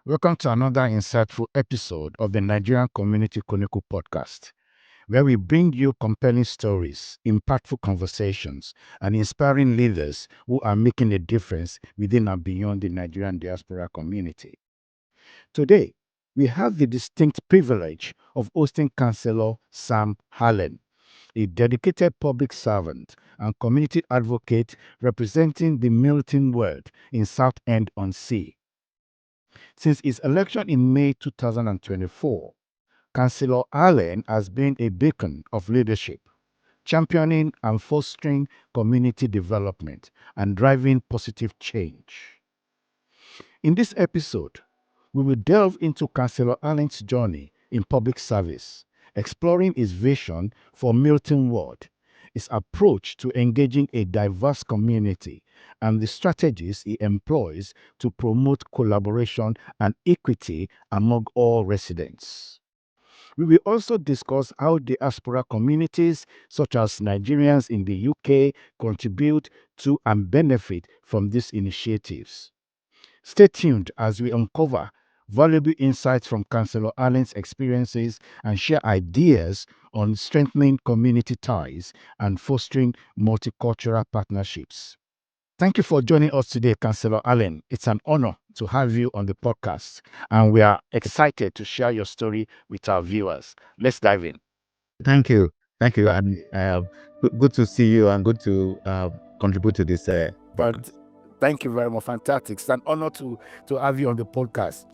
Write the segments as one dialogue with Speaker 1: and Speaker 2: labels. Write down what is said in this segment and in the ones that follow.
Speaker 1: Welcome to another insightful episode of the Nigerian Community Chronicle Podcast, where we bring you compelling stories, impactful conversations, and inspiring leaders who are making a difference within and beyond the Nigerian diaspora community. Today, we have the distinct privilege of hosting Councillor Sam Allen, a dedicated public servant and community advocate representing the Milton Ward in Southend-on-Sea. Since his election in May 2024, Councillor Allen has been a beacon of leadership, championing and fostering community development and driving positive change. In this episode, we will delve into Councillor Allen's journey in public service, exploring his vision for Milton Ward, his approach to engaging a diverse community, and the strategies he employs to promote collaboration and equity among all residents. We will also discuss how diaspora communities, such as Nigerians in the UK, contribute to and benefit from these initiatives. Stay tuned as we uncover valuable insights from Councillor Allen's experiences and share ideas on strengthening community ties and fostering multicultural partnerships. Thank you for joining us today, Councillor Allen. It's an honor to have you on the podcast, and we are excited to share your story with our viewers. Let's dive in.
Speaker 2: Thank you. Thank you. And good to see you and good to contribute to this.
Speaker 1: But thank you very much. Fantastic. It's an honor to have you on the podcast.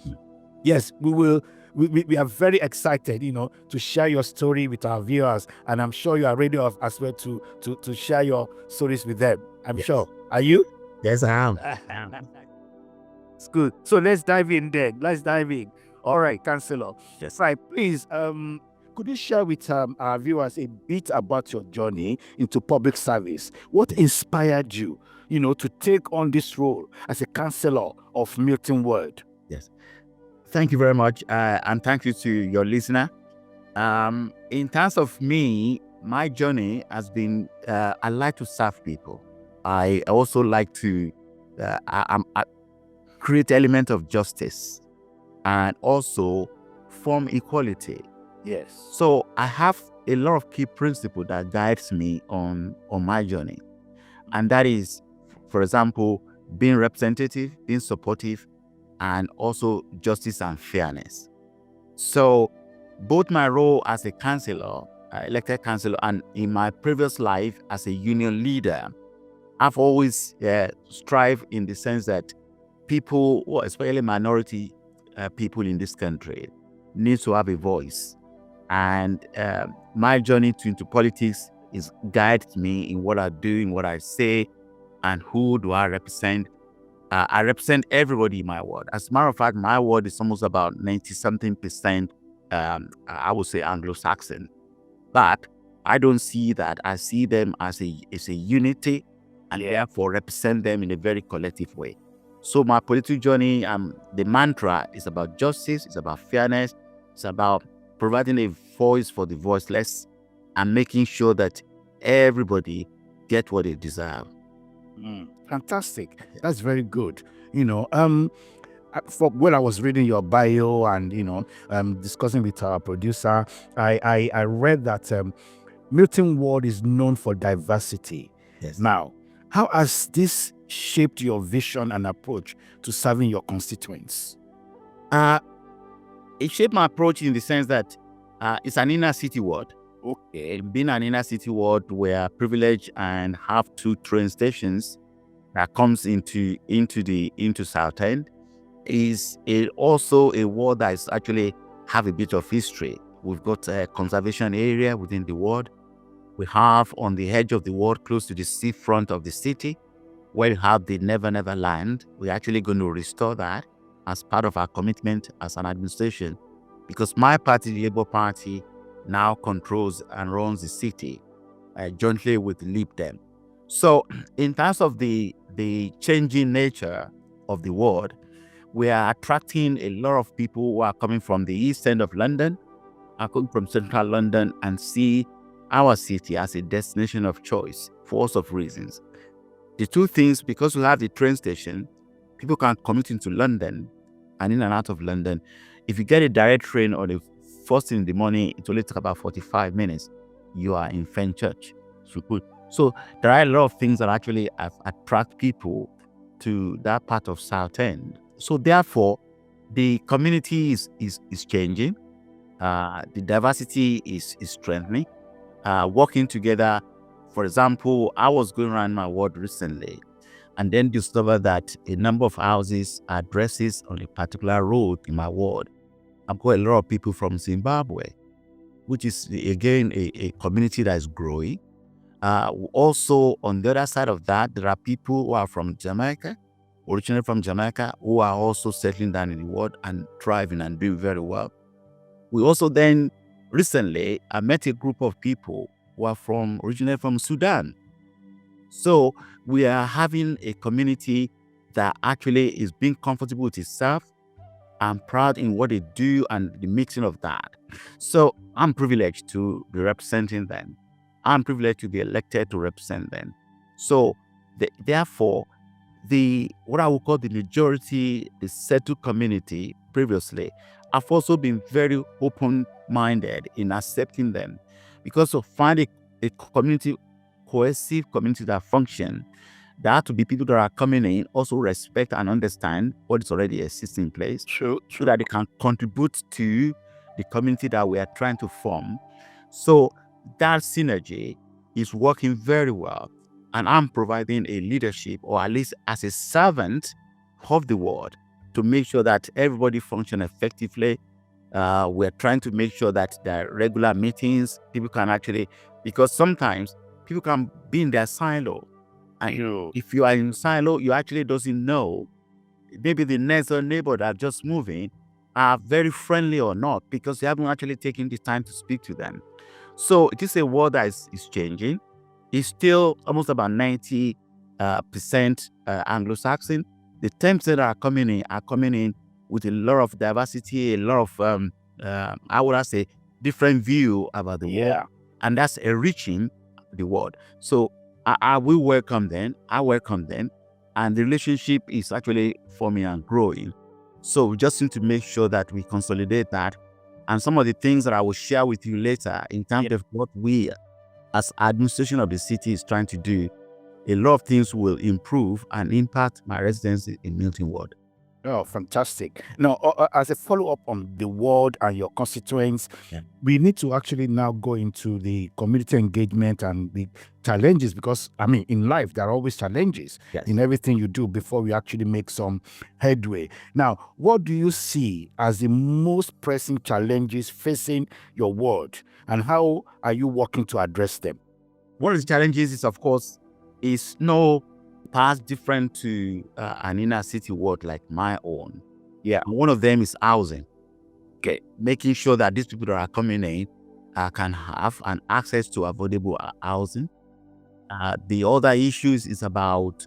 Speaker 1: Yes, we are very excited, to share your story with our viewers, and I'm sure you are ready as well to share your stories with them. I'm sure. Are you?
Speaker 2: Yes, I am.
Speaker 1: It's good. So let's dive in then. All right, Councillor.
Speaker 2: Yes.
Speaker 1: Right, please, could you share with our viewers a bit about your journey into public service? What inspired you, to take on this role as a councillor of Milton Ward?
Speaker 2: Yes. Thank you very much. And thank you to your listener. In terms of me, my journey has been, I like to serve people. I also like to create element of justice and also form equality.
Speaker 1: Yes.
Speaker 2: So I have a lot of key principles that guides me on my journey. And that is, for example, being representative, being supportive, and also justice and fairness. So both my role as a councillor, elected councillor, and in my previous life as a union leader, I've always strived in the sense that people, especially minority people in this country, need to have a voice. And my journey into politics is guides me in what I do, in what I say, and who do I represent. I represent everybody in my ward. As a matter of fact, my ward is almost about 90-something%, I would say, Anglo-Saxon. But I don't see that. I see them as a unity, and therefore represent them in a very collective way. So my political journey, the mantra is about justice, it's about fairness, it's about providing a voice for the voiceless and making sure that everybody get what they deserve.
Speaker 1: Fantastic. That's very good. When I was reading your bio and discussing with our producer, I read that Milton Ward is known for diversity.
Speaker 2: Yes.
Speaker 1: Now, how has this shaped your vision and approach to serving your constituents?
Speaker 2: It shaped my approach in the sense that it's an inner city ward.
Speaker 1: Okay.
Speaker 2: Being an inner city ward, we're privileged and have 2 train stations that comes into Southend, is also a ward that is actually have a bit of history. We've got a conservation area within the ward. We have on the edge of the ward, close to the seafront of the city, where we have the Never Never Land. We're actually going to restore that as part of our commitment as an administration, because my party, the Labour Party, now controls and runs the city jointly with Lib Dem. So in terms of the changing nature of the ward, we are attracting a lot of people who are coming from the east end of London, are coming from central London, and see our city as a destination of choice for all sorts of reasons. The 2 things, because we have the train station, people can commute into London and in and out of London. If you get a direct train or the first thing in the morning, it only takes about 45 minutes. You are in Fenchurch. So there are a lot of things that actually attract people to that part of Southend. So therefore, the community is changing. The diversity is strengthening. Working together. For example, I was going around my ward recently and then discovered that a number of houses, addresses on a particular road in my ward, I've got a lot of people from Zimbabwe, which is, again, a community that is growing. Also, on the other side of that, there are people who are from Jamaica, originally from Jamaica, who are also settling down in the ward and thriving and doing very well. We also then, recently, I met a group of people who are originally from Sudan. So we are having a community that actually is being comfortable with itself and proud in what they do and the mixing of that. So I'm privileged to be representing them. I'm privileged to be elected to represent them. So therefore, what I would call the majority, the settled community previously, I've also been very open-minded in accepting them, because to find a community, cohesive community that function, there have to be people that are coming in also respect and understand what is already existing in place, so that they can contribute to the community that we are trying to form. So that synergy is working very well, and I'm providing a leadership, or at least as a servant of the ward, to make sure that everybody function effectively. We're trying to make sure that there are regular meetings. People can actually, because sometimes people can be in their silo, and if you are in silo, you actually doesn't know maybe the next door neighbor that just moving are very friendly or not, because you haven't actually taken the time to speak to them. So it is a world that is changing. It's still almost about 90% Anglo-Saxon. The 10% that are coming in with a lot of diversity, a lot of I would say different view about the world, and that's enriching the world. So I will welcome them. I welcome them, and the relationship is actually forming and growing. So we just need to make sure that we consolidate that, and some of the things that I will share with you later in terms of what we, as administration of the city, is trying to do. A lot of things will improve and impact my residents in Milton Ward.
Speaker 1: Oh, fantastic. Now, as a follow-up on the ward and your constituents, we need to actually now go into the community engagement and the challenges, because, I mean, in life, there are always challenges in everything you do before we actually make some headway. Now, what do you see as the most pressing challenges facing your ward, and how are you working to address them?
Speaker 2: One of the challenges is, of course, is no path different to an inner city ward like my own. One of them is housing. Making sure that these people that are coming in can have an access to affordable housing. The other issues is about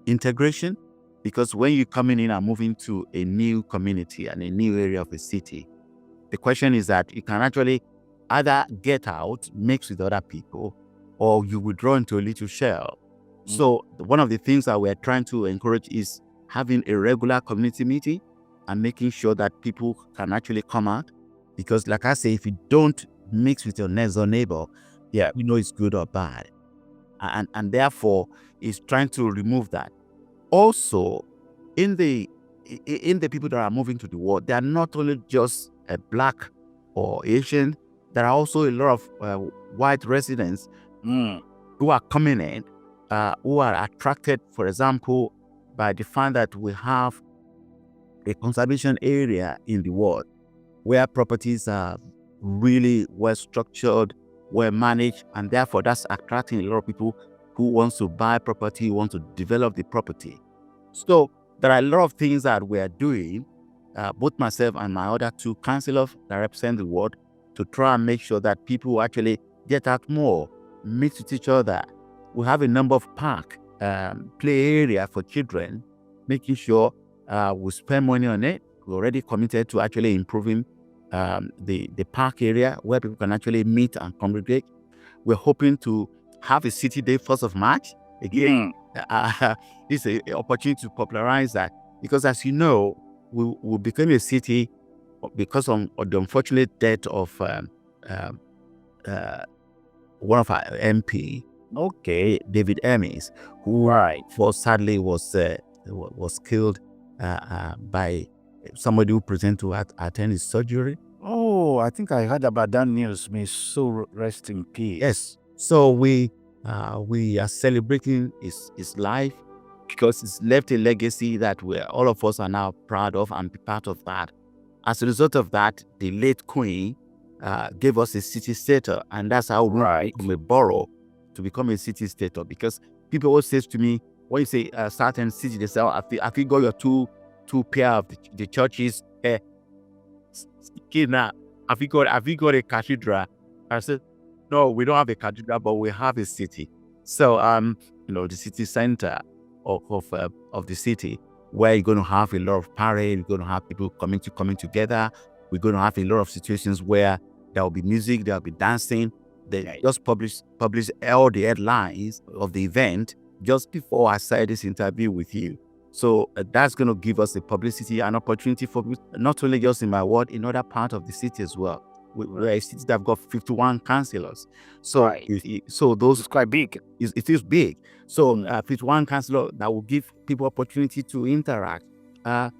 Speaker 2: integration, because when you're coming in and moving to a new community and a new area of a city, the question is that you can actually either get out, mix with other people, or you withdraw into a little shell. So one of the things that we're trying to encourage is having a regular community meeting and making sure that people can actually come out. Because like I say, if you don't mix with your next door neighbor, you know it's good or bad. And therefore, it's trying to remove that. Also, in the people that are moving to the ward, they are not only just Black or Asian, there are also a lot of white residents who are coming in, who are attracted, for example, by the fact that we have a conservation area in the ward where properties are really well structured, well managed, and therefore that's attracting a lot of people who wants to buy property, who want to develop the property. So there are a lot of things that we are doing, both myself and my other two councillors that represent the ward, to try and make sure that people actually get out more, meet with each other. We have a number of park, play area for children, making sure we spend money on it. We're already committed to actually improving the park area where people can actually meet and congregate. We're hoping to have a city day 1st of March. Again, it's an opportunity to popularize that, because as you know, we became a city because of the unfortunate death of one of our MP, David Emis, who sadly was killed by somebody who pretended to attend his surgery.
Speaker 1: Oh, I think I heard about that news. May so rest in peace.
Speaker 2: Yes. So we are celebrating his life because it's left a legacy that all of us are now proud of and be part of that. As a result of that, the late Queen gave us a city status, and that's how we from a borough to become a city status. Because people always say to me, when you say certain city, they say, "I feel got your two pair of the churches. Now, have you got a cathedral?" I said, "No, we don't have a cathedral, but we have a city." So the city center of the city, where you're going to have a lot of parade, you're going to have people coming together. We're going to have a lot of situations where there will be music, there will be dancing. They just publish all the headlines of the event just before I started this interview with you. So that's going to give us a publicity and opportunity for not only just in my ward, in other part of the city as well. We're a city that have got 51 councillors. So so those
Speaker 1: It's quite big.
Speaker 2: It is big. So 51 councillors, that will give people opportunity to interact. There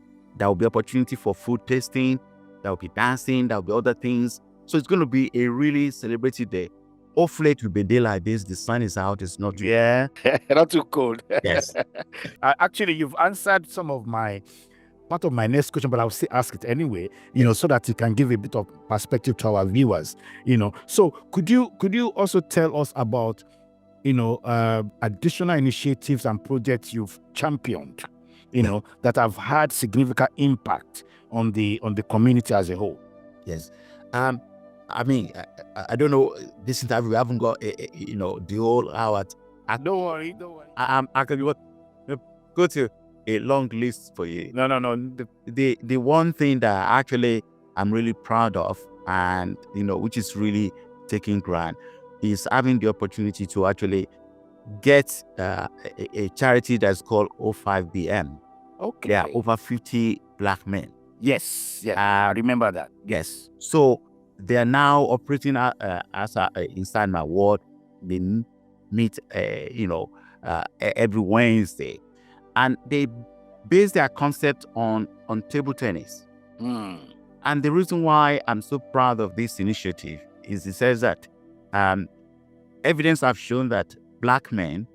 Speaker 2: will be opportunity for food tasting. There will be dancing. There will be other things. So it's going to be a really celebrated day. Hopefully it will be a day like this. The sun is out. It's not too
Speaker 1: not too cold.
Speaker 2: Yes.
Speaker 1: Actually, you've answered part of my next question, but I'll still ask it anyway, so that it can give a bit of perspective to our viewers, So could you also tell us about, additional initiatives and projects you've championed, that have had significant impact on the community as a whole?
Speaker 2: Yes. I mean, I don't know, this interview, we haven't got, the whole hour.
Speaker 1: Don't worry.
Speaker 2: I can go to a long list for you.
Speaker 1: No.
Speaker 2: The one thing that actually I'm really proud of, and which is really taking ground, is having the opportunity to actually get a charity that's called O5BM.
Speaker 1: Okay.
Speaker 2: Yeah, over 50 black men.
Speaker 1: Yes, I remember that.
Speaker 2: Yes. So they are now operating as inside my ward. They meet, every Wednesday, and they base their concept on table tennis. And the reason why I'm so proud of this initiative is it says that evidence have shown that black men,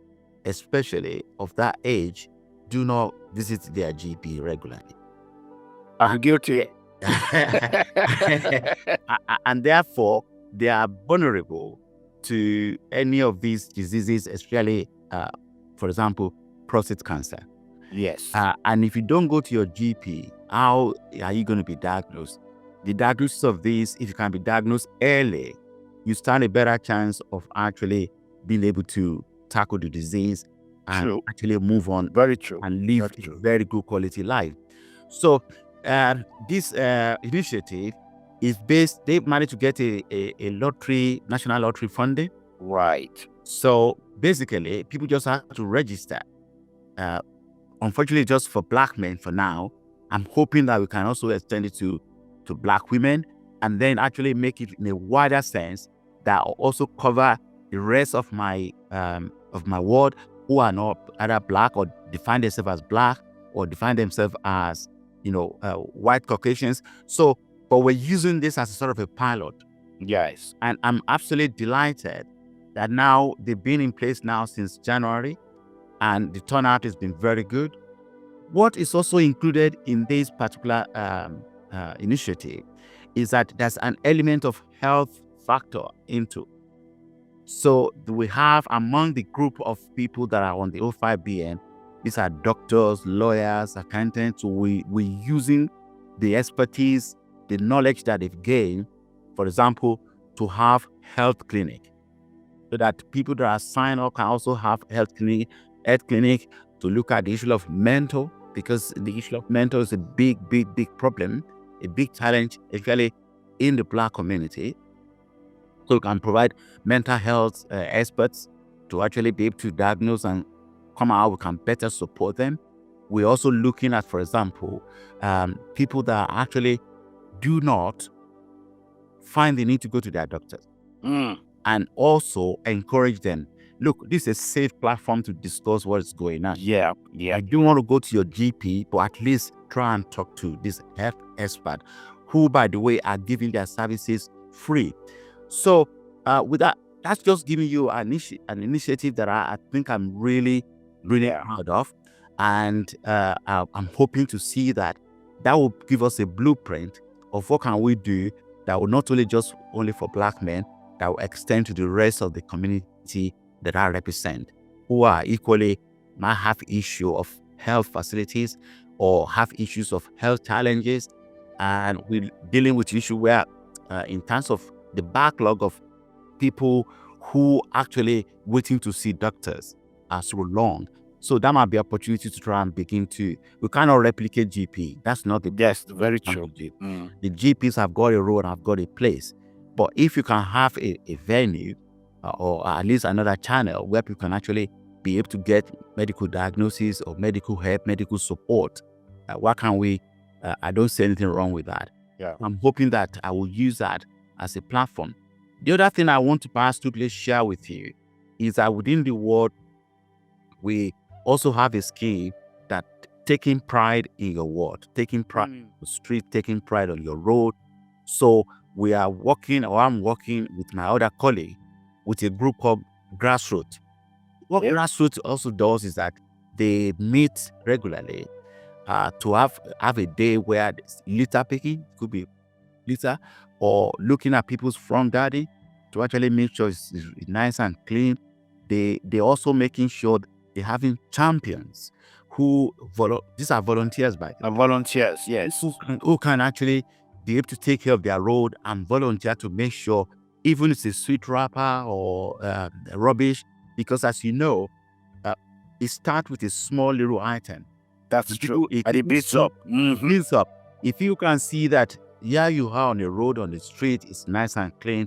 Speaker 2: especially of that age, do not visit their GP regularly.
Speaker 1: I'm guilty.
Speaker 2: And therefore, they are vulnerable to any of these diseases, especially, for example, prostate cancer.
Speaker 1: Yes.
Speaker 2: And if you don't go to your GP, how are you going to be diagnosed? The diagnosis of this, if you can be diagnosed early, you stand a better chance of actually being able to tackle the disease and actually move on.
Speaker 1: Very true.
Speaker 2: And live a very good quality life. So this initiative is based, they managed to get a lottery, national lottery funding.
Speaker 1: Right.
Speaker 2: So basically, people just have to register. Unfortunately, just for black men for now. I'm hoping that we can also extend it to black women, and then actually make it in a wider sense that will also cover the rest of my ward who are not either black or define themselves as black or define themselves as white Caucasians. So, but we're using this as a sort of a pilot.
Speaker 1: Yes.
Speaker 2: And I'm absolutely delighted that now they've been in place now since January, and the turnout has been very good. What is also included in this particular initiative is that there's an element of health factor into. So we have among the group of people that are on the O5BN, these are doctors, lawyers, accountants. So we're using the expertise, the knowledge that they've gained, for example, to have health clinic, so that people that are signed up can also have health clinic to look at the issue of mental, because the issue of mental is a big problem, a big challenge, especially in the black community. So we can provide mental health experts to actually be able to diagnose and come out. We can better support them. We're also looking at, for example, people that actually do not find the need to go to their doctors, and also encourage them. Look, this is a safe platform to discuss what's going on.
Speaker 1: Yeah.
Speaker 2: I don't want to go to your GP, but at least try and talk to this health expert, who, by the way, are giving their services free. So with that, that's just giving you an initiative that I think I'm really proud of. And I'm hoping to see that will give us a blueprint of what can we do that will not only just only for Black men, that will extend to the rest of the community that I represent, who are equally might have issue of health facilities or have issues of health challenges. And we're dealing with issue where in terms of the backlog of people who actually waiting to see doctors are so long. So that might be an opportunity to try and begin to, we cannot replicate GP. That's not the best.
Speaker 1: Very true.
Speaker 2: The GPs have got a role, have got a place. But if you can have a venue or at least another channel where people can actually be able to get medical diagnosis or medical help, medical support, what can we, I don't see anything wrong with that.
Speaker 1: Yeah.
Speaker 2: I'm hoping that I will use that as a platform. The other thing I want to perhaps quickly share with you is that within the ward, we also have a scheme that taking pride in your ward, taking pride in the street, taking pride on your road. So we are working, or I'm working with my other colleague with a group called Grassroots. What Grassroots also does is that they meet regularly to have a day where litter picking, could be litter, or looking at people's front garden to actually make sure it's nice and clean. They also making sure they're having champions who these are volunteers, by the way.
Speaker 1: Volunteers, yes.
Speaker 2: Who can actually be able to take care of their road and volunteer to make sure, even if it's a sweet wrapper or rubbish, because as you know, it starts with a small little item.
Speaker 1: That's true. It builds up.
Speaker 2: Builds up. If you can see that, you are on the road, on the street, it's nice and clean,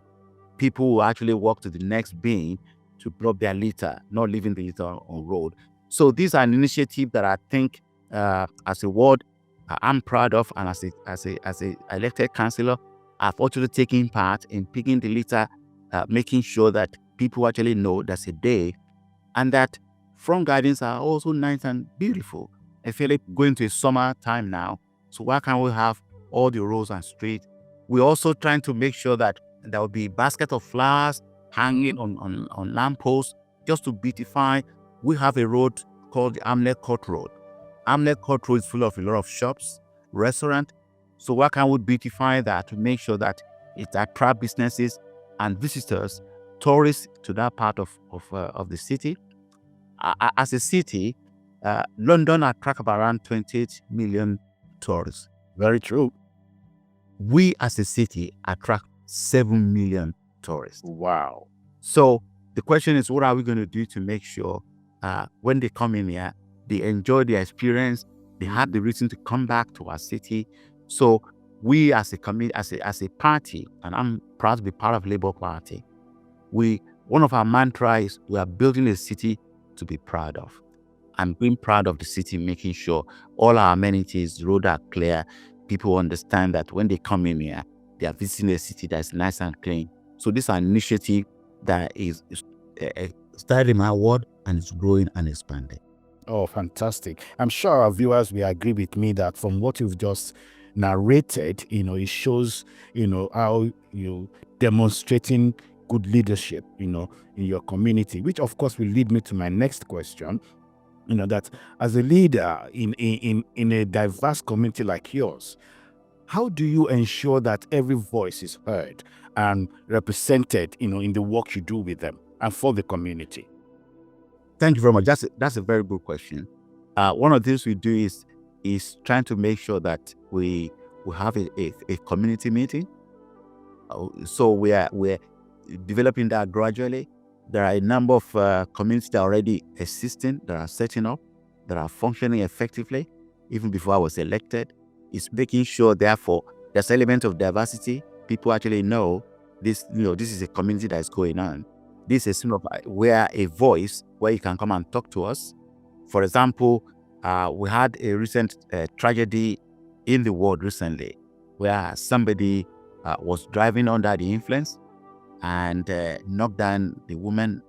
Speaker 2: people will actually walk to the next bin to drop their litter, not leaving the litter on road. So these are an initiative that I think, as a ward, I'm proud of, and as a elected councillor, I've actually taken part in picking the litter, making sure that people actually know there's a day, and that front gardens are also nice and beautiful. I feel like going to a summer time now, so why can't we have all the roads and streets? We're also trying to make sure that there will be a basket of flowers hanging on lampposts just to beautify. We have a road called the Amlet Court Road. Amlet Court Road is full of a lot of shops, restaurants. So why can't we beautify that to make sure that it attracts businesses and visitors, tourists to that part of the city? As a city, London attracts around 28 million tourists.
Speaker 1: Very true.
Speaker 2: We as a city attract 7 million tourists.
Speaker 1: Wow.
Speaker 2: So the question is, what are we going to do to make sure when they come in here, they enjoy their experience, they have the reason to come back to our city? So we as a community, as a party, and I'm proud to be part of Labour Party, one of our mantra is we are building a city to be proud of. I'm being proud of the city, making sure all our amenities, roads are clear. People understand that when they come in here, they are visiting a city that's nice and clean. So this is an initiative that is started in my ward and it's growing and expanding.
Speaker 1: Oh, fantastic. I'm sure our viewers will agree with me that from what you've just narrated, it shows, how you demonstrating good leadership, in your community, which of course will lead me to my next question. That as a leader in a diverse community like yours, how do you ensure that every voice is heard and represented, in the work you do with them and for the community?
Speaker 2: Thank you very much. That's a very good question. One of the things we do is trying to make sure that we have a community meeting. So we're developing that gradually. There are a number of communities that are already existing, that are setting up, that are functioning effectively, even before I was elected. It's making sure, therefore, there's an element of diversity. People actually know this, this is a community that is going on. This is where a voice where you can come and talk to us. For example, We had a recent tragedy in the world recently where somebody was driving under the influence and knocked down the woman.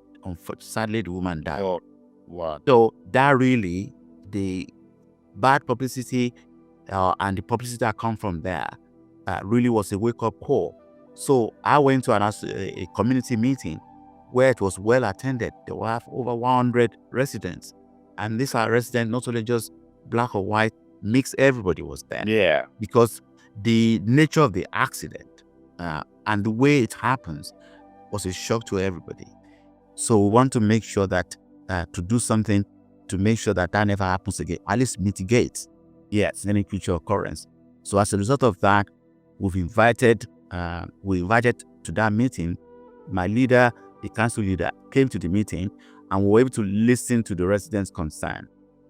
Speaker 2: Sadly, the woman died.
Speaker 1: Oh, wow.
Speaker 2: So that really, the bad publicity and the publicity that come from there really was a wake-up call. So I went to a community meeting where it was well attended. There were over 100 residents. And these are residents, not only just black or white, mixed, everybody was there.
Speaker 1: Yeah.
Speaker 2: Because the nature of the accident and the way it happens was a shock to everybody. So we want to make sure that to do something to make sure that that never happens again, at least mitigate any future occurrence. So as a result of that, we invited to that meeting. My leader, the council leader, came to the meeting, and we were able to listen to the residents' concern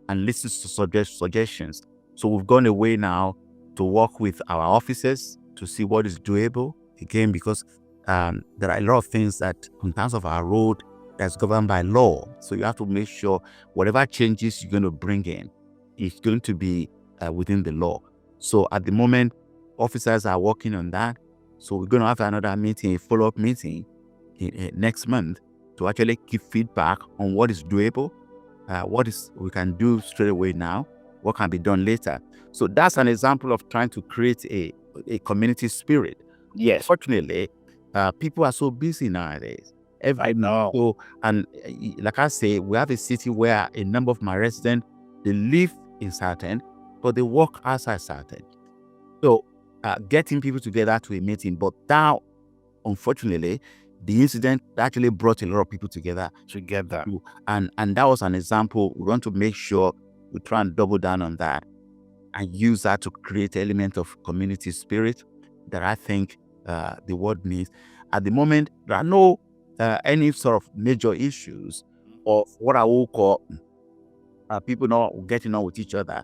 Speaker 2: and listen to suggestions. So we've gone away now to work with our officers to see what is doable. Again, because there are a lot of things that, in terms of our road, that's governed by law. So you have to make sure whatever changes you're going to bring in is going to be within the law. So at the moment, officers are working on that. So we're going to have another meeting, a follow-up meeting next month to actually give feedback on what is doable, what is we can do straight away now, what can be done later. So that's an example of trying to create a community spirit.
Speaker 1: Yes.
Speaker 2: Fortunately, people are so busy nowadays.
Speaker 1: I know.
Speaker 2: So, and like I say, we have a city where a number of my residents, they live in Southend, but they work outside Southend. So getting people together to a meeting, but now, unfortunately, the incident actually brought a lot of people together. And that was an example. We want to make sure we try and double down on that and use that to create an element of community spirit that I think the world needs. At the moment, there are no any sort of major issues of what I will call people not getting on with each other.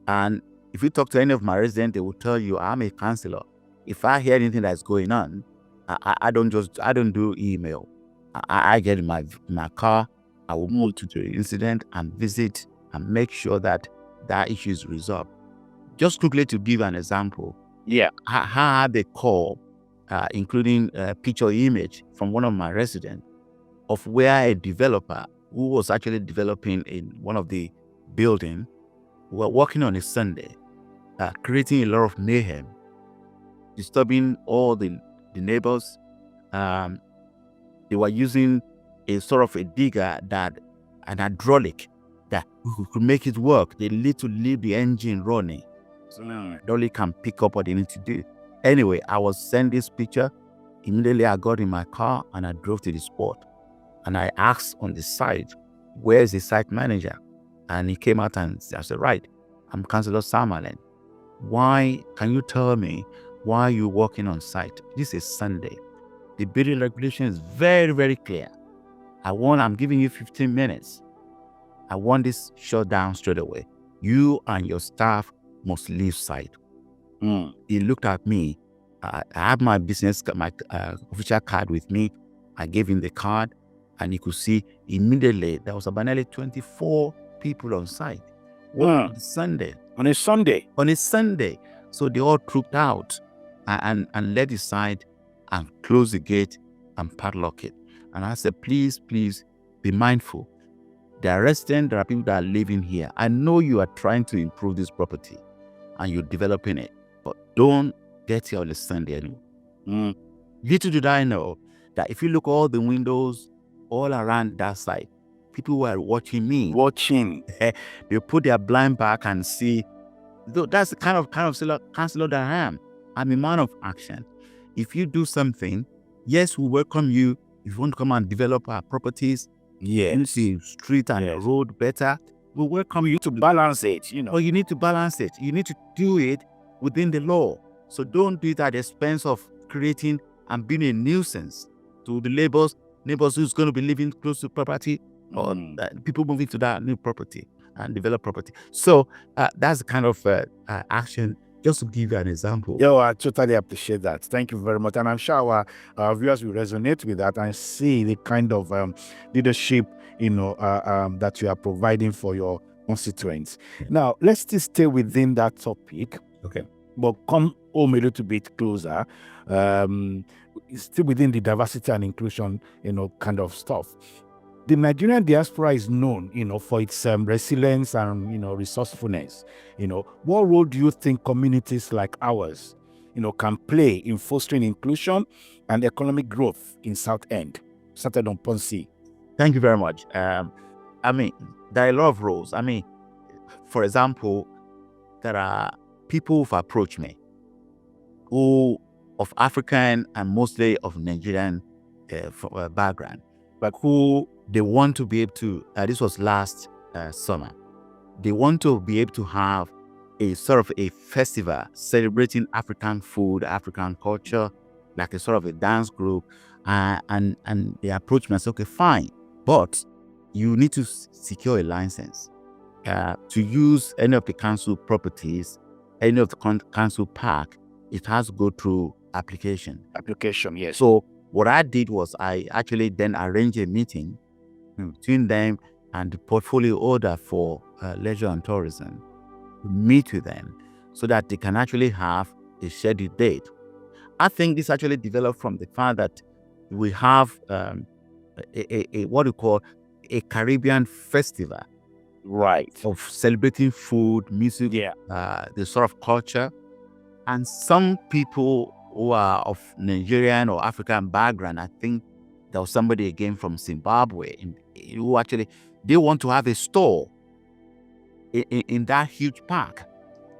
Speaker 2: And if you talk to any of my residents, they will tell you, I'm a councillor. If I hear anything that's going on, I don't do email. I get in my car, I will move to the incident and visit and make sure that that issue is resolved. Just quickly to give an example.
Speaker 1: Yeah.
Speaker 2: I had a call, including a picture image from one of my residents of where a developer who was actually developing in one of the buildings were working on a Sunday, creating a lot of mayhem, disturbing all the neighbors. They were using a sort of a digger an hydraulic that could make it work. They need to leave the engine running so the hydraulic can pick up what they need to do. Anyway, I was sent this picture. Immediately I got in my car and I drove to the spot. And I asked on the site, where's the site manager? And he came out and I said, right, I'm Councillor Sam Allen. Why, can you tell me why you're working on site? This is Sunday. The building regulation is very, very clear. I'm giving you 15 minutes. I want this shut down straight away. You and your staff must leave site. He looked at me. I have my official card with me. I gave him the card and he could see immediately there was about nearly 24 people on site. On Sunday.
Speaker 1: On a Sunday.
Speaker 2: On a Sunday. So they all trooped out and led the site and closed the gate and padlock it. And I said, please be mindful. There are residents, there are people that are living here. I know you are trying to improve this property and you're developing it, but don't get here on a Sunday anymore. Little did I know that if you look all the windows all around that side, people were watching me. They put their blind back and see. That's the kind of councillor that I am. I'm a man of action. If you do something, yes, we welcome you. If you want to come and develop our properties, see street and road better, we welcome you
Speaker 1: to balance it,
Speaker 2: But you need to balance it. You need to do it within the law. So don't do it at the expense of creating and being a nuisance to the neighbors who's going to be living close to property or people moving to that new property and develop property. So that's the kind of action, just to give you an example.
Speaker 1: I totally appreciate that. Thank you very much. And I'm sure our viewers will resonate with that and see the kind of leadership, that you are providing for your constituents. Now, let's still stay within that topic.
Speaker 2: Okay.
Speaker 1: But come home a little bit closer. Still within the diversity and inclusion, kind of stuff. The Nigerian diaspora is known, for its resilience and, resourcefulness. What role do you think communities like ours, can play in fostering inclusion and economic growth in Southend-on-Sea?
Speaker 2: Thank you very much. There are a lot of roles. For example, there are people who've approached me who of African and mostly of Nigerian background, but who they want to be able to, this was last summer, they want to be able to have a sort of a festival celebrating African food, African culture, like a sort of a dance group. And they approached me and said, okay, fine, but you need to secure a license to use any of the council properties, any of the council park. It has to go through application.
Speaker 1: Yes.
Speaker 2: So what I did was I actually then arranged a meeting between them and the portfolio holder for leisure and tourism, meet with them so that they can actually have a scheduled date. I think this actually developed from the fact that we have a what we call a Caribbean festival,
Speaker 1: right,
Speaker 2: of celebrating food, music, the sort of culture. And some people who are of Nigerian or African background, I think there was somebody again from Zimbabwe who actually, they want to have a store in that huge park,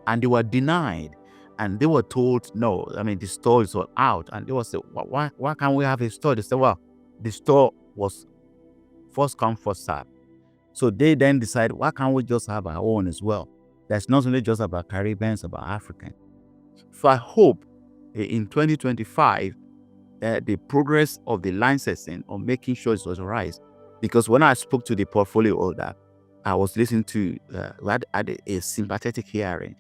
Speaker 2: and they were denied. And they were told, no, the store is all out. And they were saying, why can't we have a store? They said, well, the store was first come, first serve. So they then decide, why can't we just have our own as well? That's not only just about Caribbeans, about African. So I hope in 2025, the progress of the licensing on making sure it's authorized. Because when I spoke to the portfolio holder, I was listening to, we had a sympathetic hearing.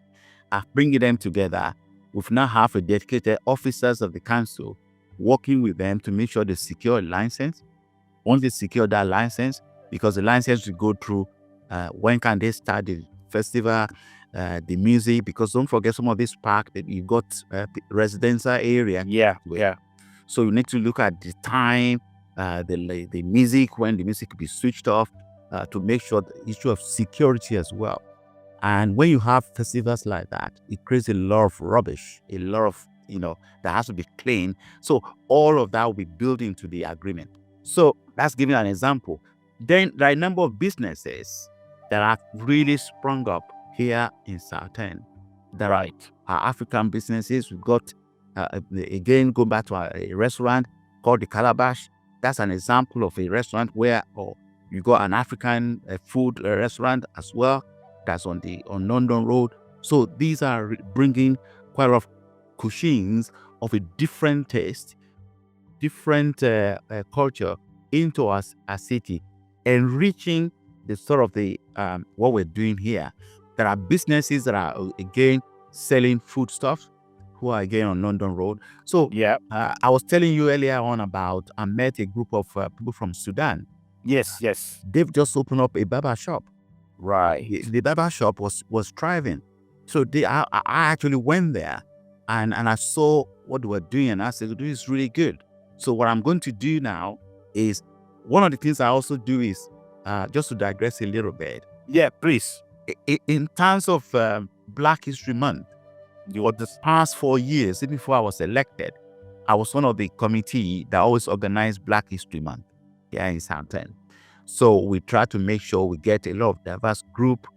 Speaker 2: Bringing them together, we've now have a dedicated officers of the council working with them to make sure they secure a license. Once they secure that license, because the license will go through, when can they start the festival, the music, because don't forget some of this park that you got residential area. So you need to look at the time, the music, when the music will be switched off, to make sure the issue of security as well. And when you have festivals like that, it creates a lot of rubbish, a lot of, that has to be clean. So all of that will be built into the agreement. So that's giving an example. Then there are a number of businesses that have really sprung up here in Southend. There are African businesses. We've got, again, go back to a restaurant called the Calabash. That's an example of a restaurant where you got an African food restaurant as well. That's on London Road. So these are bringing quite a lot of cuisines of a different taste, different culture into our city, enriching the sort of the what we're doing here. There are businesses that are again selling foodstuffs who are again on London Road. So I was telling you earlier on about I met a group of people from Sudan.
Speaker 1: Yes.
Speaker 2: They've just opened up a barber shop.
Speaker 1: Right.
Speaker 2: The barber shop was thriving. So I actually went there and I saw what they were doing, and I said, this is really good. So what I'm going to do now is, one of the things I also do is, just to digress a little bit.
Speaker 1: Yeah, please.
Speaker 2: In terms of Black History Month, the past 4 years, even before I was elected, I was one of the committee that always organized Black History Month here in Southend. So we try to make sure we get a lot of diverse group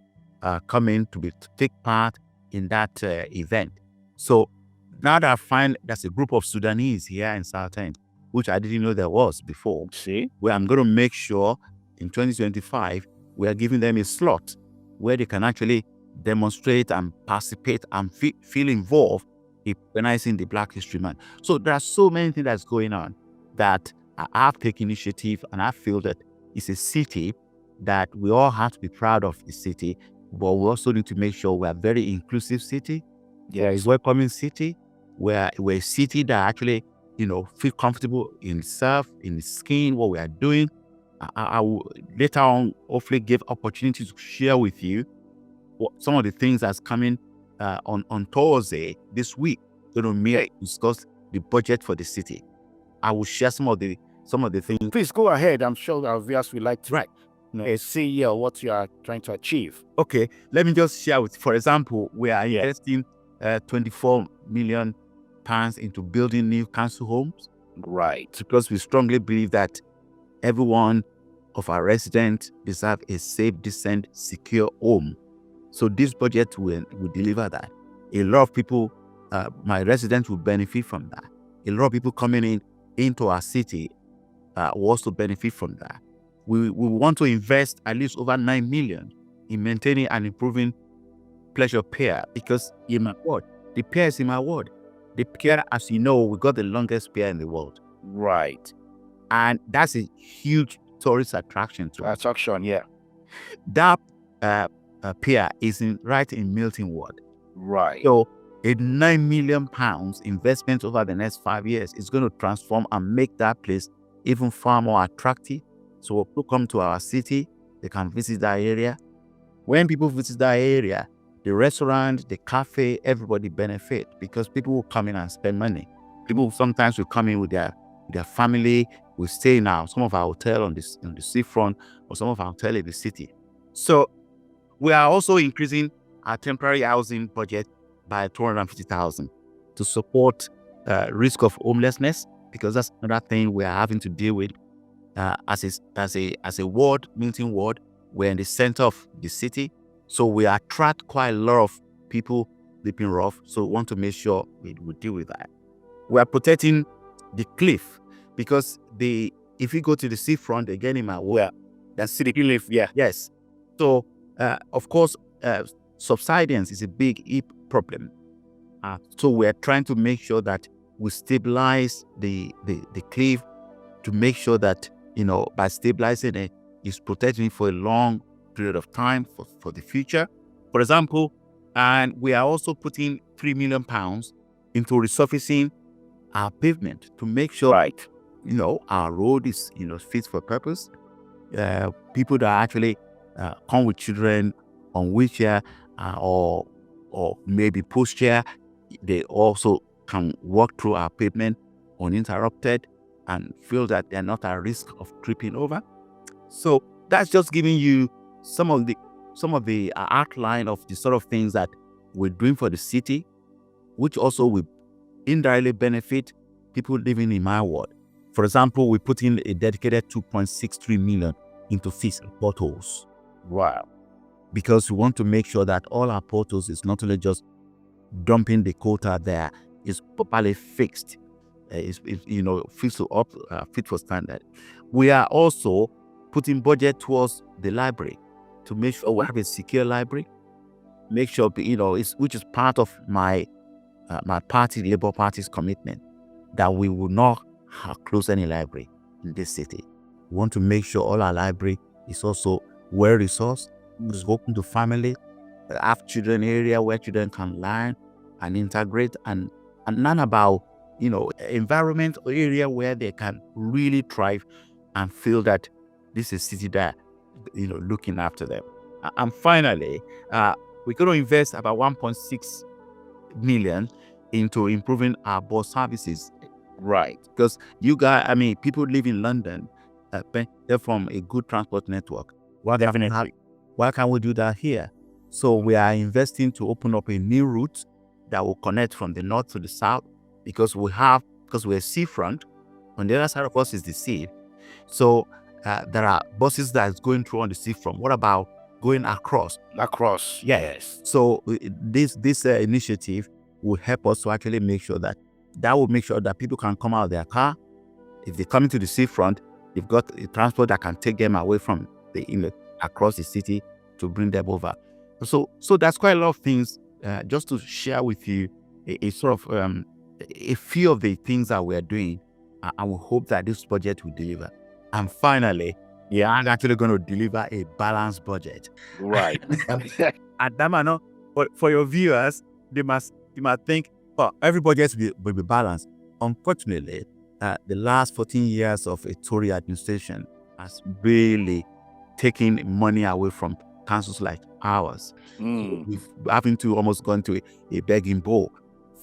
Speaker 2: coming to take part in that event. So now that I find there's a group of Sudanese here in Southend, which I didn't know there was before, where I'm going to make sure in 2025, we are giving them a slot where they can actually demonstrate and participate and feel involved in organizing the Black History Month. So there are so many things that's going on that I have taken initiative, and I feel that it's a city that we all have to be proud of the city, but we also need to make sure we're a very inclusive city. It's a welcoming city. We're a city that actually, feel comfortable in itself, in its skin, what we are doing. I will later on hopefully give opportunities to share with you what some of the things that's coming on Thursday this week. Going to discuss the budget for the city. I will share some of the things.
Speaker 1: Please go ahead. I'm sure our viewers will like to see what you are trying to achieve.
Speaker 2: Okay, let me just share with, for example, we are investing 24 million pounds into building new council homes.
Speaker 1: Right.
Speaker 2: Because we strongly believe that every one of our residents deserve a safe, decent, secure home. So this budget will deliver that. A lot of people, my residents will benefit from that. A lot of people coming into our city will also benefit from that. We want to invest at least over 9 million in maintaining and improving pleasure pier, because in my ward, the pier is in my ward. The pier, as you know, we got the longest pier in the world.
Speaker 1: Right.
Speaker 2: And that's a huge tourist attraction to us.
Speaker 1: Yeah.
Speaker 2: That pier is right in Milton Ward.
Speaker 1: Right.
Speaker 2: So a 9 million pounds investment over the next 5 years is going to transform and make that place even far more attractive. So when people come to our city, they can visit that area. When people visit that area, the restaurant, the cafe, everybody benefit, because people will come in and spend money. People sometimes will come in with their family, will stay in some of our hotel on the seafront, or some of our hotel in the city. So we are also increasing our temporary housing budget by 250,000 to support risk of homelessness, because that's another thing we are having to deal with as a ward, Milton Ward. We're in the center of the city, so we attract quite a lot of people living rough. So we want to make sure we deal with that. We are protecting the cliff, because if you go to the seafront again in my ward, that's city cliff. Yeah. Yes. So of course, subsidence is a big problem. So we are trying to make sure that we stabilize the cliff, to make sure that, by stabilizing it, it's protecting for a long period of time for the future. For example, and we are also putting 3 million pounds into resurfacing our pavement to make sure, our road is, fit for purpose. People that actually come with children on wheelchair or maybe pushchair, they also can walk through our pavement uninterrupted and feel that they're not at risk of tripping over. So that's just giving you some of the outline of the sort of things that we're doing for the city, which also will indirectly benefit people living in my ward. For example, we put in a dedicated 2.63 million into fixing potholes.
Speaker 1: Wow.
Speaker 2: Because we want to make sure that all our potholes is not only just dumping the quota there, is properly fixed. Is fixed up, fit for standard. We are also putting budget towards the library to make sure we have a secure library. Make sure, which is part of my party, Labour Party's commitment, that we will not close any library in this city. We want to make sure all our library is also well-resourced, is open to family, have children area where children can learn and integrate, and learn about, environment or area where they can really thrive and feel that this is a city that, looking after them. And finally, we're going to invest about 1.6 million into improving our bus services.
Speaker 1: Right.
Speaker 2: Because people live in London, they're from a good transport network. Why can't we do that here? So we are investing to open up a new route that will connect from the north to the south, because we're seafront. On the other side of us is the sea. So there are buses that's going through on the seafront. What about going across?
Speaker 1: Yes.
Speaker 2: So this initiative will help us to actually make sure that will make sure that people can come out of their car. If they come into the seafront, they've got a transport that can take them away from across the city to bring them over. So that's quite a lot of things. Just to share with you a sort of a few of the things that we're doing, and we hope that this budget will deliver. And finally, I'm actually going to deliver a balanced budget.
Speaker 1: Right.
Speaker 2: And that might not, but for your viewers, you might think, every budget will be balanced. Unfortunately, the last 14 years of a Tory administration has really taken money away from councils like ours. We've having to almost gone to a begging bowl.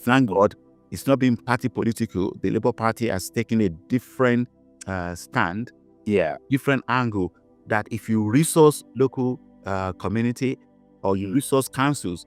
Speaker 2: Thank God it's not been party political. The Labour Party has taken a different stand, different angle, that if you resource local community or you resource councils,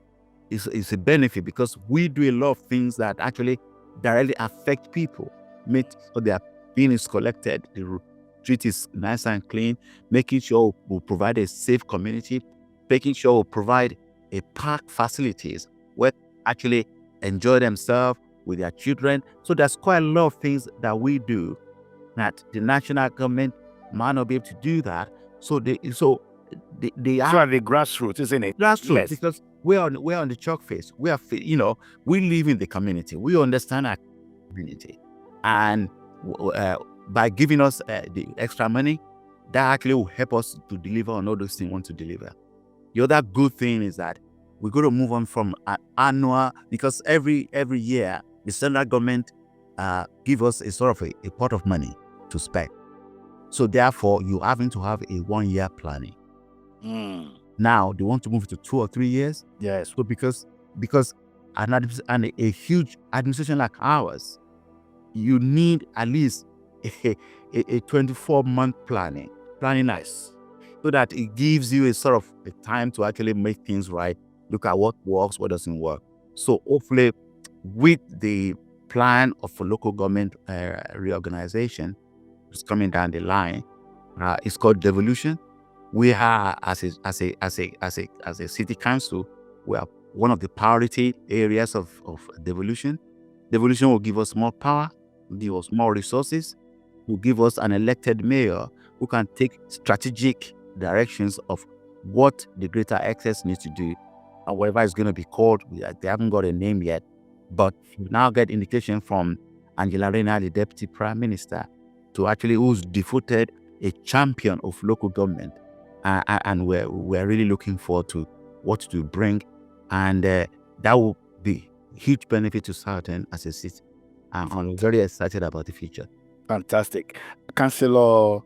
Speaker 2: it's a benefit, because we do a lot of things that actually directly affect people. Make sure their bin is collected, the street is nice and clean, making sure we provide a safe community, making sure we provide a park facilities where actually enjoy themselves with their children. So there's quite a lot of things that we do that the national government might not be able to do that. So they are
Speaker 1: the grassroots, isn't it?
Speaker 2: grassroots,
Speaker 1: Yes.
Speaker 2: because we're on the chalk face. We are, we live in the community. We understand our community, and by giving us the extra money, that actually will help us to deliver on all those things we want to deliver. The other good thing is that we're going to move on from an annual, because every year the central government give us a sort of a pot of money to spend. So therefore, you're having to have a 1-year planning. Now they want to move to 2 or 3 years.
Speaker 1: Yes.
Speaker 2: So because a huge administration like ours, you need at least a 24-month planning nice, so that it gives you a sort of a time to actually make things right, look at what works, what doesn't work. So hopefully with the plan of a local government reorganization is coming down the line, it's called devolution. We are, as a city council, we are one of the priority areas of devolution. Devolution will give us more power, will give us more resources, will give us an elected mayor who can take strategic directions of what the greater excess needs to do, and whatever it's going to be called. They haven't got a name yet, but we now get indication from Angela Rayner, the Deputy Prime Minister, to actually who's devoted a champion of local government. And we're really looking forward to what to bring, and that will be huge benefit to Southend as a city. I'm very excited about the future.
Speaker 1: Fantastic. Councillor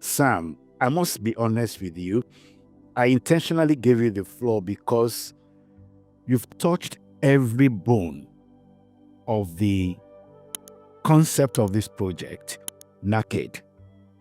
Speaker 1: Sam, I must be honest with you. I intentionally gave you the floor because you've touched every bone of the concept of this project, NACAiD.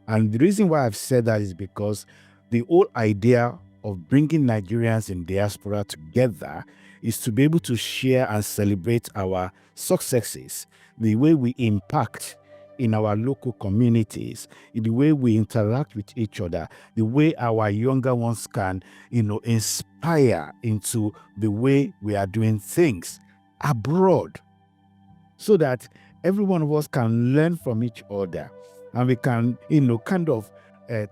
Speaker 1: And the reason why I've said that is because the whole idea of bringing Nigerians in diaspora together is to be able to share and celebrate our successes, the way we impact in our local communities, in the way we interact with each other, the way our younger ones can, inspire into the way we are doing things abroad, so that every one of us can learn from each other, and we can, kind of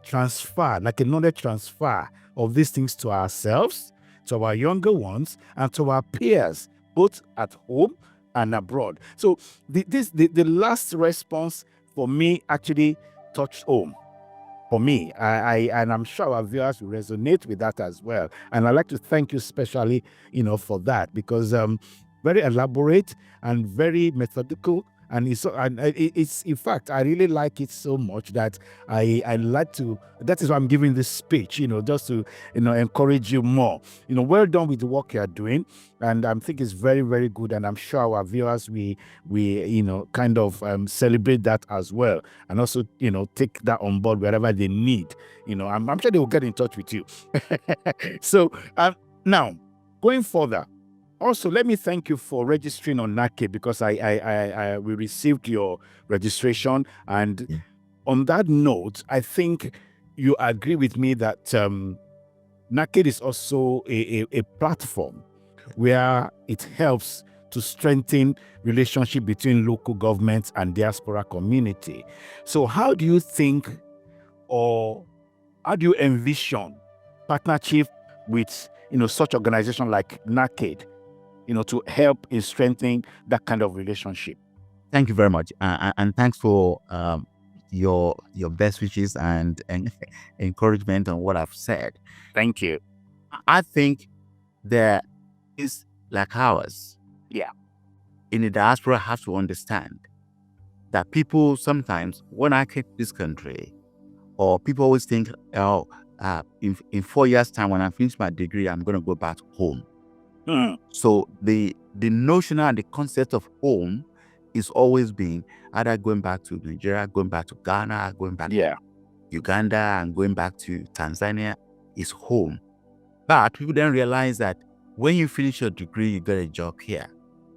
Speaker 1: transfer, like a knowledge transfer of these things to ourselves, to our younger ones, and to our peers, both at home and abroad. So the last response for me actually touched home. For me, and I'm sure our viewers will resonate with that as well. And I'd like to thank you especially, for that, because very elaborate and very methodical. And it's in fact, I really like it so much that I like to, that is why I'm giving this speech, just to, encourage you more. Well done with the work you're doing. And I think it's very, very good. And I'm sure our viewers, we kind of celebrate that as well. And also, take that on board wherever they need. I'm sure they will get in touch with you. So now, going further, also, let me thank you for registering on NACAiD, because we received your registration. And on that note, I think you agree with me that NACAiD is also a platform where it helps to strengthen relationship between local governments and diaspora community. So how do you think, or how do you envision partnership with such organization like NACAiD, to help in strengthening that kind of relationship?
Speaker 2: Thank you very much, and thanks for your best wishes and encouragement on what I've said.
Speaker 1: Thank you.
Speaker 2: I think there is like ours.
Speaker 1: Yeah.
Speaker 2: In the diaspora, have to understand that people sometimes, when I came to this country, Or people always think, oh, in 4 years' time, when I finish my degree, I'm going to go back home. So the notion and the concept of home is always being either going back to Nigeria, going back to Ghana, going back to Uganda, and going back to Tanzania is home. But people then realize that when you finish your degree, you get a job here.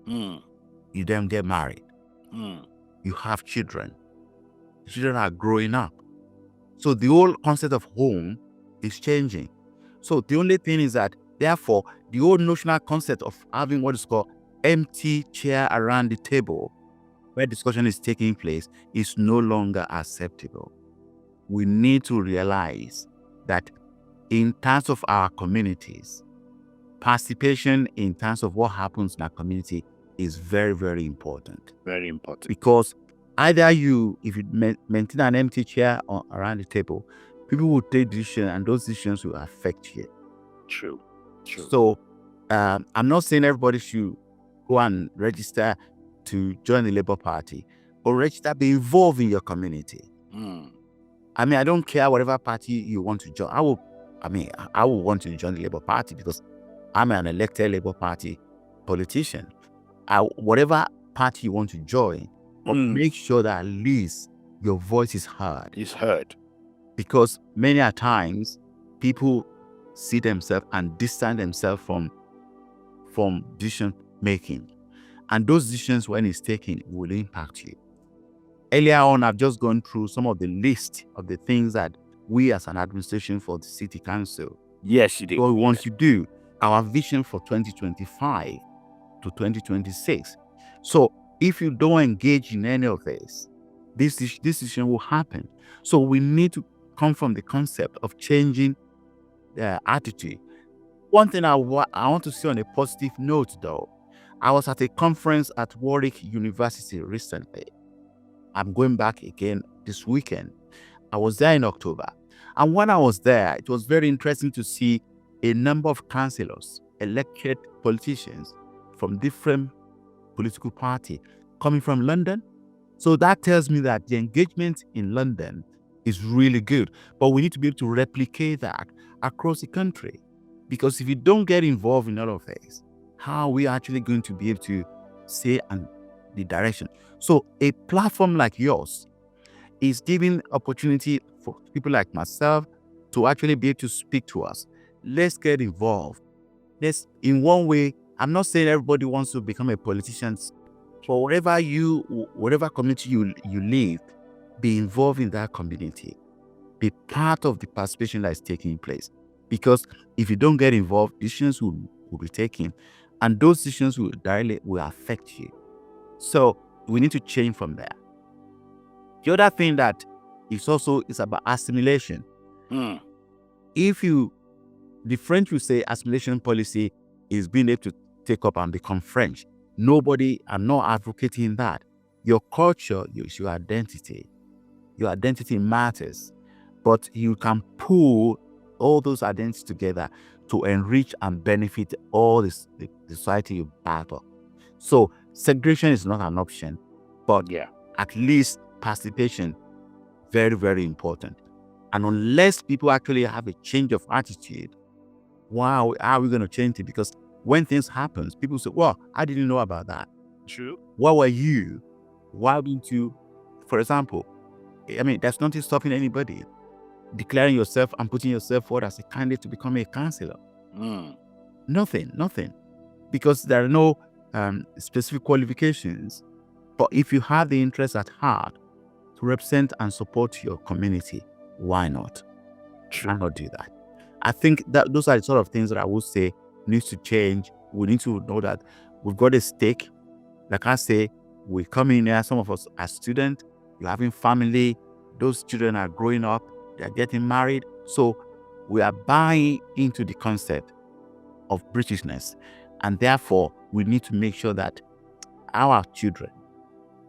Speaker 2: You then get married. You have children. Children are growing up. So the whole concept of home is changing. So the only thing is that, therefore, the old notional concept of having what is called empty chair around the table where discussion is taking place is no longer acceptable. We need to realize that in terms of our communities, participation in terms of what happens in our community is very, very important.
Speaker 1: Very important.
Speaker 2: Because either if you maintain an empty chair around the table, people will take decisions, and those decisions will affect you.
Speaker 1: True.
Speaker 2: So I'm not saying everybody should go and register to join the Labour Party, but register, be involved in your community. I mean, I don't care whatever party you want to join. I will want to join the Labour Party because I'm an elected Labour Party politician. Whatever party you want to join, but make sure that at least your voice is heard. Because many a times people see themselves and distance themselves from decision making. And those decisions, when it's taken, will impact you. Earlier on, I've just gone through some of the list of the things that we as an administration for the city council,
Speaker 1: Yes, you did.
Speaker 2: what we want to do, our vision for 2025 to 2026. So if you don't engage in any of this decision will happen. So we need to come from the concept of changing the attitude. One thing I want to say on a positive note, though, I was at a conference at Warwick University recently. I'm going back again this weekend. I was there in October. And when I was there, it was very interesting to see a number of councillors, elected politicians from different political parties coming from London. So that tells me that the engagement in London is really good. But we need to be able to replicate that across the country. Because if you don't get involved in all of this, how are we actually going to be able to say the direction? So a platform like yours is giving opportunity for people like myself to actually be able to speak to us. Let's get involved. In one way, I'm not saying everybody wants to become a politician, but whatever community you live, be involved in that community. Be part of the participation that is taking place. Because if you don't get involved, decisions will be taken, and those decisions will affect you. So we need to change from there. The other thing that is about assimilation. The French will say assimilation policy is being able to take up and become French. I'm not advocating that. Your culture is your identity. Your identity matters, but you can pull all those identities together to enrich and benefit all the society you part of. So segregation is not an option, but at least participation, very, very important. And unless people actually have a change of attitude, how are we going to change it? Because when things happen, people say, well, I didn't know about that.
Speaker 1: True.
Speaker 2: What were you? Why didn't you? For example, I mean, there's nothing stopping anybody declaring yourself and putting yourself forward as a candidate to become a councillor. Nothing. Because there are no specific qualifications. But if you have the interest at heart to represent and support your community, why not?
Speaker 1: True.
Speaker 2: Why not do that? I think that those are the sort of things that I would say needs to change. We need to know that we've got a stake. Like I say, we come in here, some of us are students, you're having family, those children are growing up, they're getting married. So we are buying into the concept of Britishness. And therefore, we need to make sure that our children,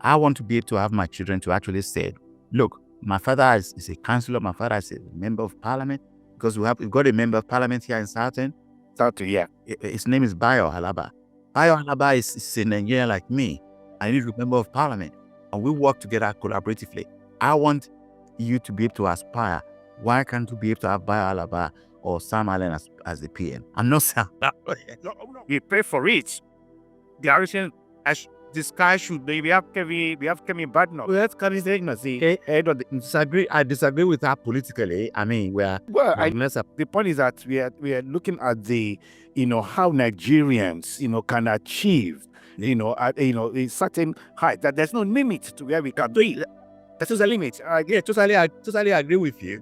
Speaker 2: I want to be able to have my children to actually say, look, my father is a councillor, my father is a member of parliament, because we've got a member of parliament here in Southend. His name is Bayo Alaba. Bayo Alaba is a Nigerian like me. I need a member of parliament. And we work together collaboratively. I want you to be able to aspire, why can't you be able to have Bayo Alaba or Sam Allen as the PM? I'm not saying that.
Speaker 3: No, we pay for it. The Irishman, the sky should be. We have Kemi Badnoch.
Speaker 2: Well, that's kind of head of the I disagree with that politically. I mean,
Speaker 3: the point is that we are looking at the, how Nigerians, can achieve, at a certain height, that there's no limit to where we can do it. There's a limit.
Speaker 2: Yeah, totally agree with you.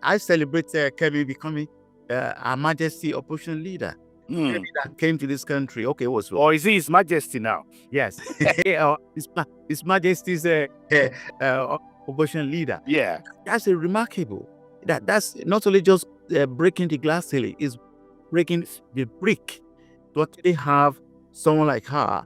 Speaker 2: I celebrate Kevin becoming Her Majesty opposition leader. Kevin that came to this country. Okay, was
Speaker 3: or is he His Majesty now?
Speaker 2: Yes, His Majesty's opposition leader.
Speaker 3: Yeah,
Speaker 2: that's a remarkable. That's not only just breaking the glass ceiling, is breaking the brick. What they have someone like her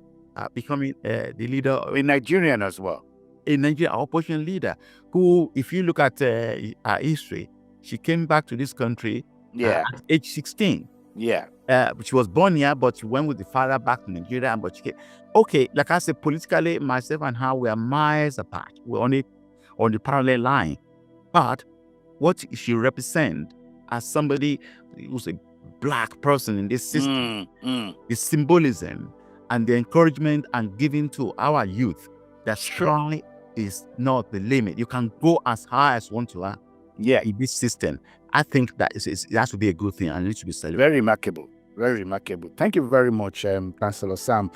Speaker 2: becoming the leader,
Speaker 3: a Nigerian as well.
Speaker 2: A Nigerian opposition leader who, if you look at her history, she came back to this country at age 16.
Speaker 3: Yeah.
Speaker 2: She was born here, but she went with the father back to Nigeria. But she came. Okay, like I said, politically, myself and her, we are miles apart. We're only on the parallel line. But what she represents as somebody who's a black person in this system, the symbolism and the encouragement and giving to our youth, that strongly is not the limit. You can go as high as you want to in this system. I think that it has to be a good thing and it needs to be celebrated.
Speaker 3: Very remarkable. Very remarkable. Thank you very much, Councillor Sam,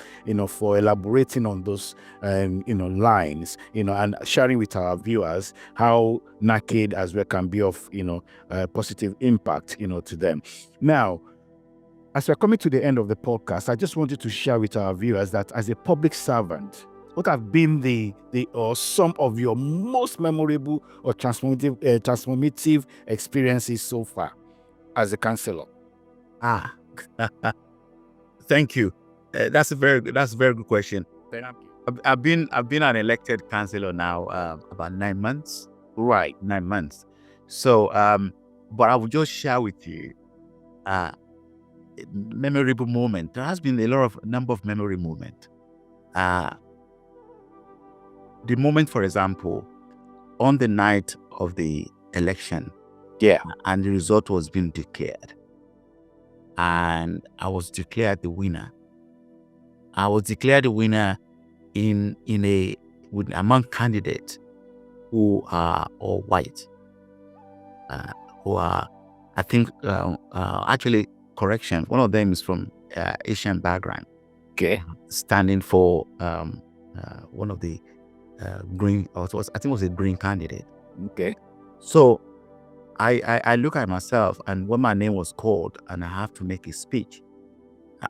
Speaker 3: for elaborating on those, lines, and sharing with our viewers how NACAiD as well can be of, positive impact, to them. Now, as we're coming to the end of the podcast, I just wanted to share with our viewers that as a public servant, what have been the or some of your most memorable or transformative experiences so far as a councillor?
Speaker 2: Thank you. That's a very good question. I've been an elected councillor now about 9 months.
Speaker 3: Right,
Speaker 2: 9 months. So, but I will just share with you a memorable moment. There has been a number of memorable moments. The moment, for example, on the night of the election, and the result was being declared, and I was declared the winner. I was declared the winner among candidates who are all white, who are, I think, actually, correction. One of them is from Asian background.
Speaker 3: Okay,
Speaker 2: standing for one of the green, I think it was a green candidate.
Speaker 3: Okay.
Speaker 2: So I look at myself, and when my name was called and I have to make a speech,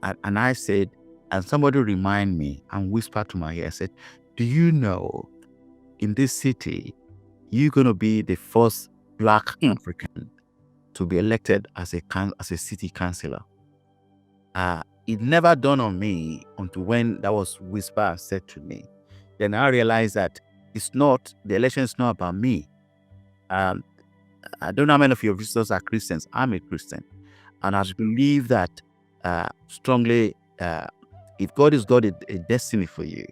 Speaker 2: and I said, and somebody remind me and whispered to my ear, I said, do you know in this city, you're going to be the first Black African to be elected as a city councillor? It never dawned on me until when that was whispered said to me. Then I realized that the election is not about me. I don't know how many of your visitors are Christians. I'm a Christian. And I believe that strongly, if God has got a destiny for you,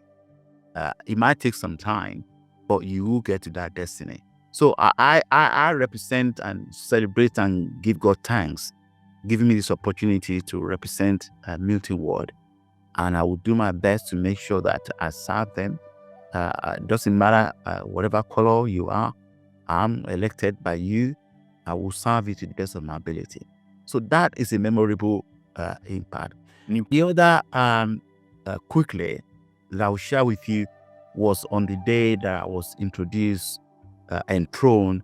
Speaker 2: it might take some time, but you will get to that destiny. So I represent and celebrate and give God thanks, giving me this opportunity to represent Milton Ward. And I will do my best to make sure that I serve them. It doesn't matter whatever color you are, I'm elected by you. I will serve you to the best of my ability. So that is a memorable impact. The other, quickly, that I will share with you was on the day that I was introduced and thrown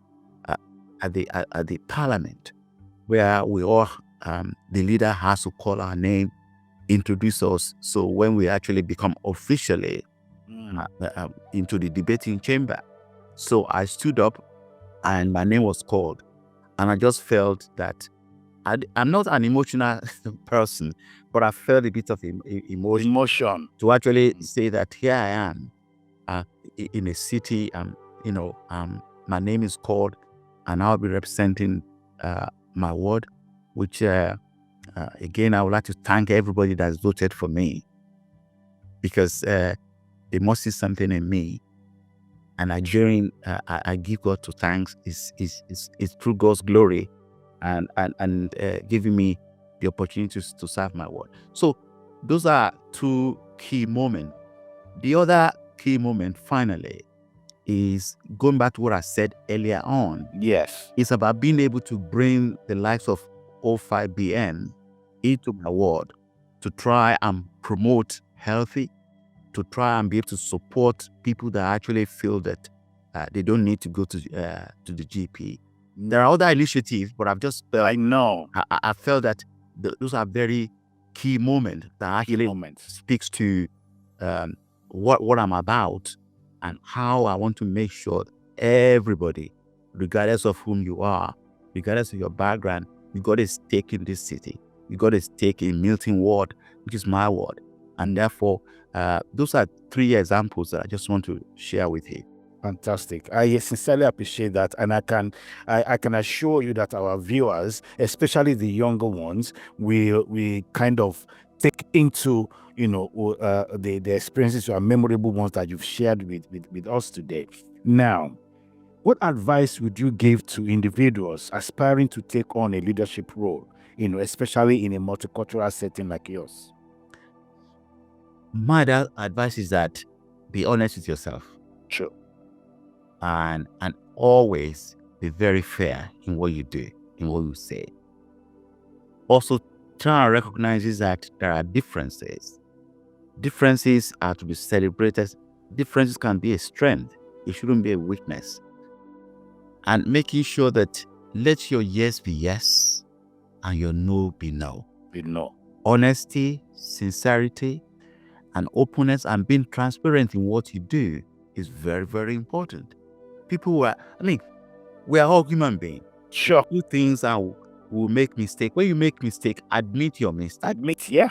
Speaker 2: at the parliament, where we all, the leader has to call our name, introduce us. So when we actually become officially into the debating chamber, so I stood up and my name was called, and I just felt that I'm not an emotional person, but I felt a bit of emotion to actually say that here I am in a city, my name is called, and I'll be representing my ward, which again, I would like to thank everybody that's voted for me, because they must see something in me, Nigerian, I give God to thanks, is through God's glory and giving me the opportunity to serve my word. So those are two key moments. The other key moment, finally, is going back to what I said earlier on.
Speaker 3: Yes.
Speaker 2: It's about being able to bring the likes of O5BN into my ward to try and promote healthy, to try and be able to support people that actually feel that they don't need to go to the GP. There are other initiatives, but I've just felt, I felt that those are very key moments that actually speaks to what I'm about and how I want to make sure that everybody, regardless of whom you are, regardless of your background, you got a stake in this city. You got a stake in Milton Ward, which is my ward. And therefore, those are three examples that I just want to share with you.
Speaker 3: Fantastic. I sincerely appreciate that, and I can assure you that our viewers, especially the younger ones, we kind of take into the experiences or memorable ones that you've shared with us today. Now, what advice would you give to individuals aspiring to take on a leadership role, especially in a multicultural setting like yours?
Speaker 2: My advice is that be honest with yourself.
Speaker 3: Sure.
Speaker 2: And always be very fair in what you do, in what you say. Also, try and recognize that there are differences. Differences are to be celebrated. Differences can be a strength. It shouldn't be a weakness. And making sure that let your yes be yes and your no be no.
Speaker 3: Be no. Honesty,
Speaker 2: sincerity, and openness, and being transparent in what you do is very, very important. We are all human beings.
Speaker 3: Sure.
Speaker 2: Two things will make mistake. When you make mistake, admit your mistake.
Speaker 3: Yeah.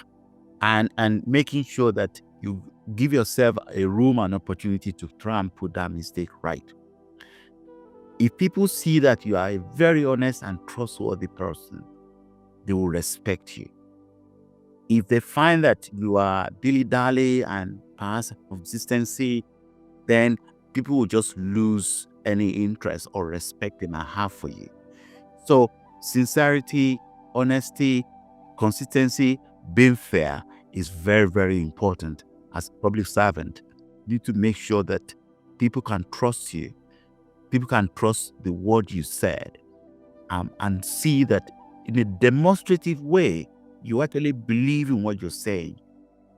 Speaker 2: And making sure that you give yourself a room and opportunity to try and put that mistake right. If people see that you are a very honest and trustworthy person, they will respect you. If they find that you are dilly-dally and pass consistency, then people will just lose any interest or respect they might have for you. So sincerity, honesty, consistency, being fair is very, very important. As a public servant, you need to make sure that people can trust you. People can trust the word you said, and see that in a demonstrative way, you actually believe in what you're saying.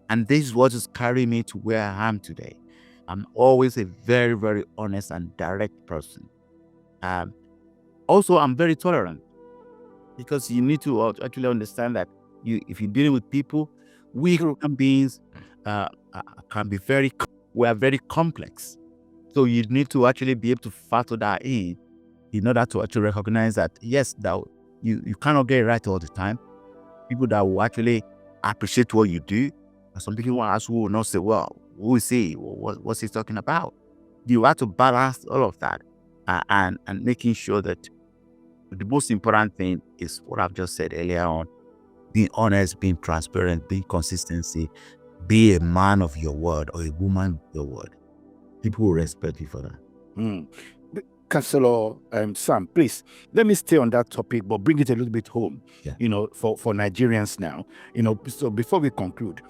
Speaker 2: And this is what is carrying me to where I am today. I'm always a very, very honest and direct person. Also, I'm very tolerant, because you need to actually understand that if you're dealing with people, we human beings we are very complex. So you need to actually be able to factor that in order to actually recognize that, yes, that you cannot get it right all the time. People that will actually appreciate what you do, and some people will not say, well, who is he? What's he talking about? You have to balance all of that and making sure that the most important thing is what I've just said earlier on: being honest, being transparent, being consistency, be a man of your word or a woman of your word. People will respect you for that.
Speaker 3: Councillor Sam, please let me stay on that topic, but bring it a little bit home.
Speaker 2: Yeah.
Speaker 3: For Nigerians now. So before we conclude,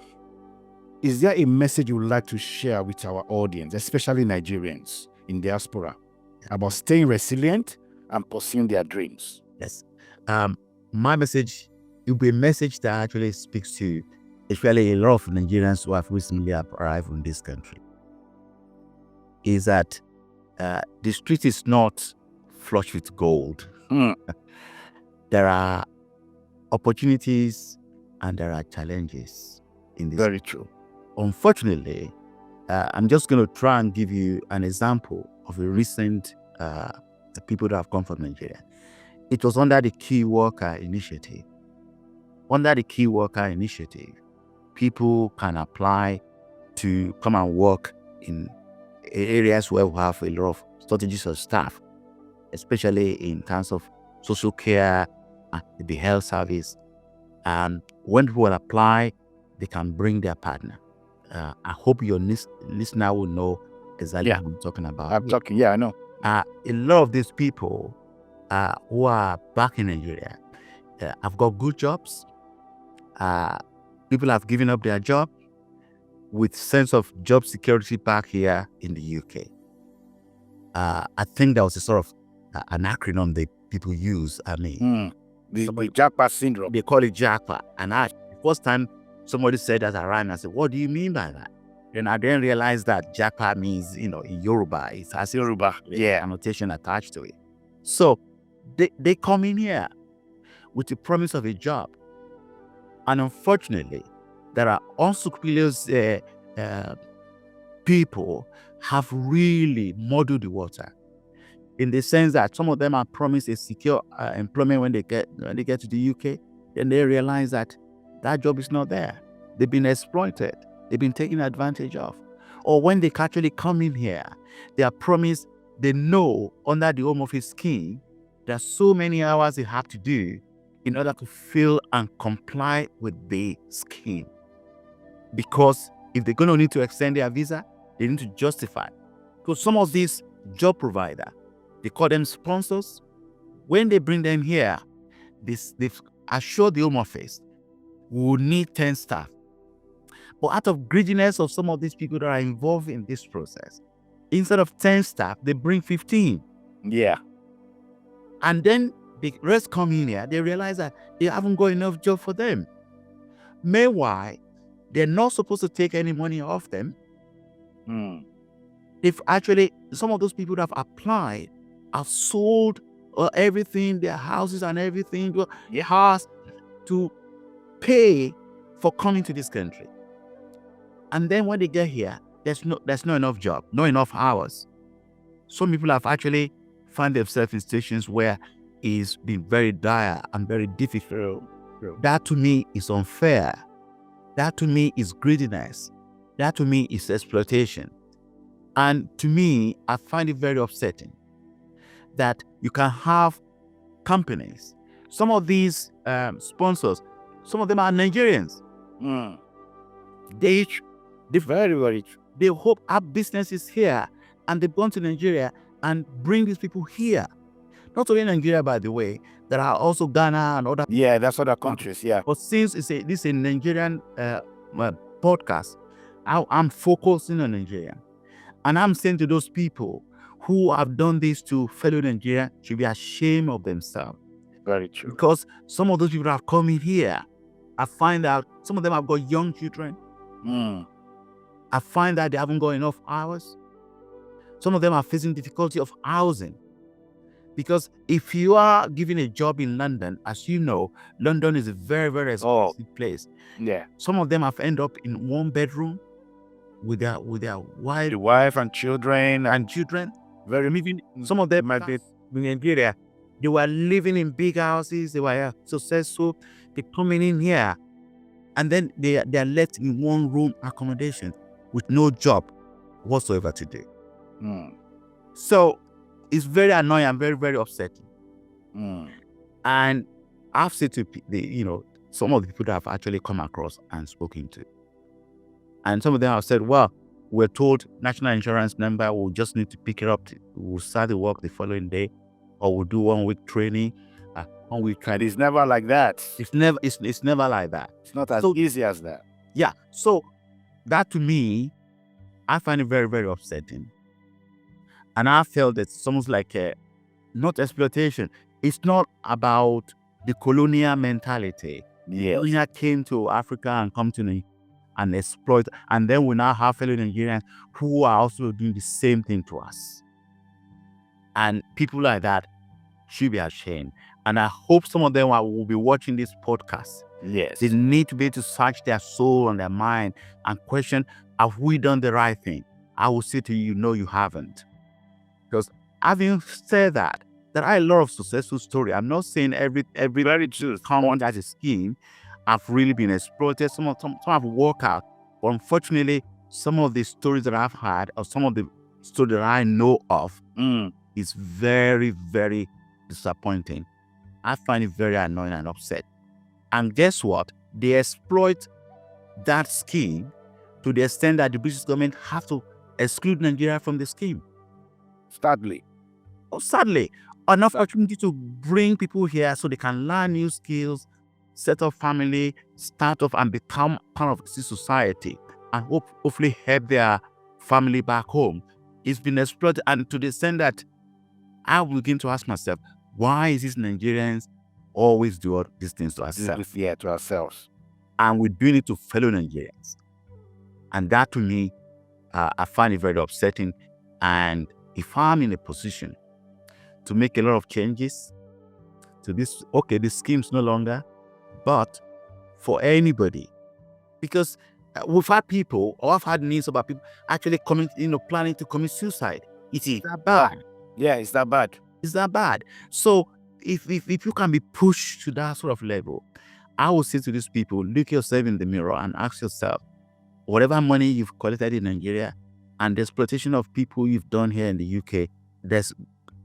Speaker 3: is there a message you would like to share with our audience, especially Nigerians in diaspora, about staying resilient and pursuing their dreams?
Speaker 2: Yes. My message, it will be a message that actually speaks to especially a lot of Nigerians who have recently arrived in this country, is that the street is not flush with gold. There are opportunities and there are challenges in this.
Speaker 3: Very true.
Speaker 2: Unfortunately, I'm just going to try and give you an example of a recent people that have come from Nigeria. It was under the Key Worker Initiative. Under the Key Worker Initiative, people can apply to come and work in areas where we have a lot of shortages of staff, especially in terms of social care and the health service. And when people apply, they can bring their partner. I hope your listener will know exactly
Speaker 3: Yeah.
Speaker 2: what I'm talking about.
Speaker 3: I'm talking. Yeah, I know.
Speaker 2: A lot of these people who are back in Nigeria have got good jobs. People have given up their job with sense of job security back here in the UK. I think that was a sort of an acronym that people use. I mean,
Speaker 3: The Japa syndrome.
Speaker 2: they call it JAPA. And the first time somebody said that around, I said, what do you mean by that? Then I didn't realize that JAPA means, in Yoruba, it has
Speaker 3: Yoruba. Yeah.
Speaker 2: annotation attached to it. So they come in here with the promise of a job. And unfortunately, there are unscrupulous people have really muddled the water, in the sense that some of them are promised a secure employment when they get to the UK. Then they realize that job is not there. They've been exploited. They've been taken advantage of. Or when they actually come in here, they are promised, they know under the Home Office scheme, there are so many hours they have to do in order to fill and comply with the scheme. Because if they're going to need to extend their visa, they need to justify. Because some of these job providers, they call them sponsors. When they bring them here, they've assured the Home Office, we will need 10 staff. But out of greediness of some of these people that are involved in this process, instead of 10 staff, they bring 15.
Speaker 3: Yeah.
Speaker 2: And then the rest come in here, they realize that they haven't got enough job for them. Meanwhile, they're not supposed to take any money off them. If actually, some of those people that have applied have sold everything, their houses and everything, has to pay for coming to this country. And then when they get here, there's not enough job, not enough hours. Some people have actually found themselves in situations where it's been very dire and very difficult. That to me is unfair. That to me is greediness. That to me is exploitation. And to me, I find it very upsetting that you can have companies. Some of these sponsors, some of them are Nigerians. They very, very, they hope our businesses here, and they've gone to Nigeria and bring these people here. Not only Nigeria, by the way, there are also Ghana and other.
Speaker 3: Yeah, that's other countries. Yeah.
Speaker 2: But since this is a Nigerian podcast, I'm focusing on Nigeria. And I'm saying to those people who have done this to fellow Nigerians should be ashamed of themselves.
Speaker 3: Very true.
Speaker 2: Because some of those people have come in here, I find out some of them have got young children. I find that they haven't got enough hours. Some of them are facing difficulty of housing. Because if you are given a job in London, as you know, London is a very, very expensive place.
Speaker 3: Yeah.
Speaker 2: Some of them have ended up in one bedroom with their wife.
Speaker 3: The wife and children.
Speaker 2: Very living. Some of them might be in Nigeria. They were living in big houses. They were successful. They're coming in here, and then they are left in one room accommodation with no job whatsoever to do. So it's very annoying and very, very upsetting. And I've said to some of the people that I've actually come across and spoken to, and some of them have said, well, we're told national insurance number, we'll just need to pick it up. We'll start the work the following day, or we'll do 1 week training, 1 week training.
Speaker 3: It's never like that.
Speaker 2: It's never like that.
Speaker 3: It's not as easy as that.
Speaker 2: Yeah. So that to me, I find it very, very upsetting. And I felt that it's almost like not exploitation. It's not about the colonial mentality.
Speaker 3: Yeah.
Speaker 2: Colonial came to Africa and come to me and exploit. And then we now have fellow Nigerians who are also doing the same thing to us. And people like that should be ashamed. And I hope some of them will be watching this podcast.
Speaker 3: Yes.
Speaker 2: They need to be able to search their soul and their mind and question, have we done the right thing? I will say to you, no, you haven't. Because having said that, there are a lot of successful stories. I'm not saying every
Speaker 3: very true.
Speaker 2: Someone that is scheme have really been exploited. Some have worked out. But unfortunately, some of the stories that I've had, or some of the stories that I know of, is very, very disappointing. I find it very annoying and upset. And guess what? They exploit that scheme to the extent that the British government have to exclude Nigeria from the scheme.
Speaker 3: Sadly.
Speaker 2: Sadly, enough opportunity to bring people here so they can learn new skills, set up family, start off and become part of the society, and hopefully help their family back home. It's been exploited, and to the extent that I begin to ask myself, why is these Nigerians always do all these things to ourselves?
Speaker 3: Yeah, to ourselves.
Speaker 2: And we're doing it to fellow Nigerians. And that to me, I find it very upsetting. And if I'm in a position to make a lot of changes to this, okay, this scheme's no longer, but for anybody, because we've had people, or I've had news about people actually coming, planning to commit suicide. Is that bad?
Speaker 3: Yeah, it's that bad.
Speaker 2: It's that bad. So if you can be pushed to that sort of level, I will say to these people, look yourself in the mirror and ask yourself, whatever money you've collected in Nigeria and the exploitation of people you've done here in the UK, there's,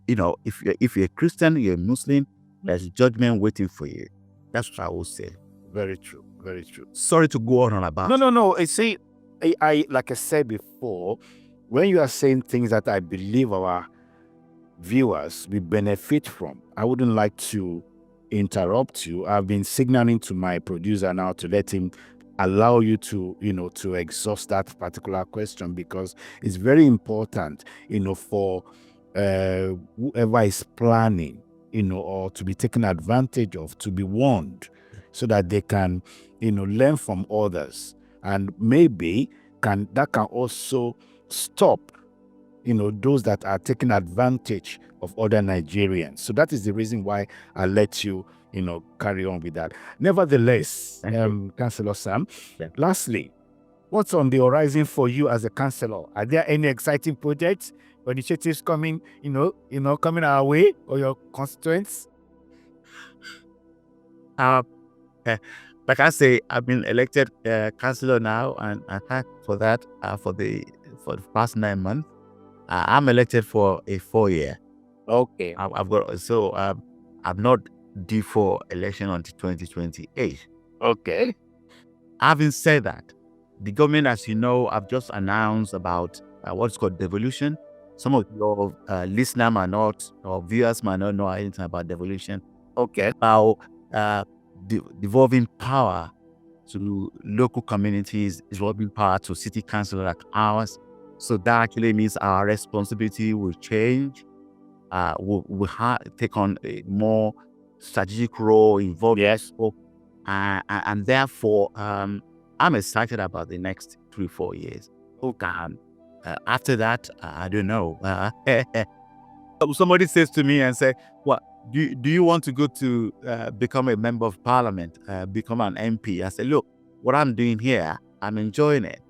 Speaker 2: if you're a Christian, you're a Muslim, there's judgment waiting for you. That's what I will say.
Speaker 3: Very true. Very true.
Speaker 2: Sorry to go on about.
Speaker 3: No. See, I like I said before, when you are saying things that I believe our viewers will benefit from, I wouldn't like to interrupt you. I've been signaling to my producer now to let him allow you to, to exhaust that particular question, because it's very important, for whoever is planning, or to be taken advantage of, to be warned, so that they can, learn from others, and maybe that can also stop, those that are taking advantage of other Nigerians. So that is the reason why I let you, carry on with that. Nevertheless, Councillor Sam, lastly, what's on the horizon for you as a councillor? Are there any exciting projects or initiatives coming, coming our way, or your constituents?
Speaker 2: Like I say, I've been elected councillor now, and for that, for the past 9 months, I'm elected for a 4-year.
Speaker 3: Okay.
Speaker 2: I'm not due for election until 2028.
Speaker 3: Okay.
Speaker 2: Having said that, the government, as you know, I've just announced about what's called devolution. Some of your listeners might not, or viewers might not know anything about devolution.
Speaker 3: Okay.
Speaker 2: About devolving power to local communities, devolving power to city council like ours. So that actually means our responsibility will change. We'll take on a more strategic role, involve people, and therefore, I'm excited about the next 3-4 years. Okay. After that, I don't know. Somebody says to me and say, "What do you want to go to become a member of parliament, become an MP?" I say, "Look, what I'm doing here, I'm enjoying it.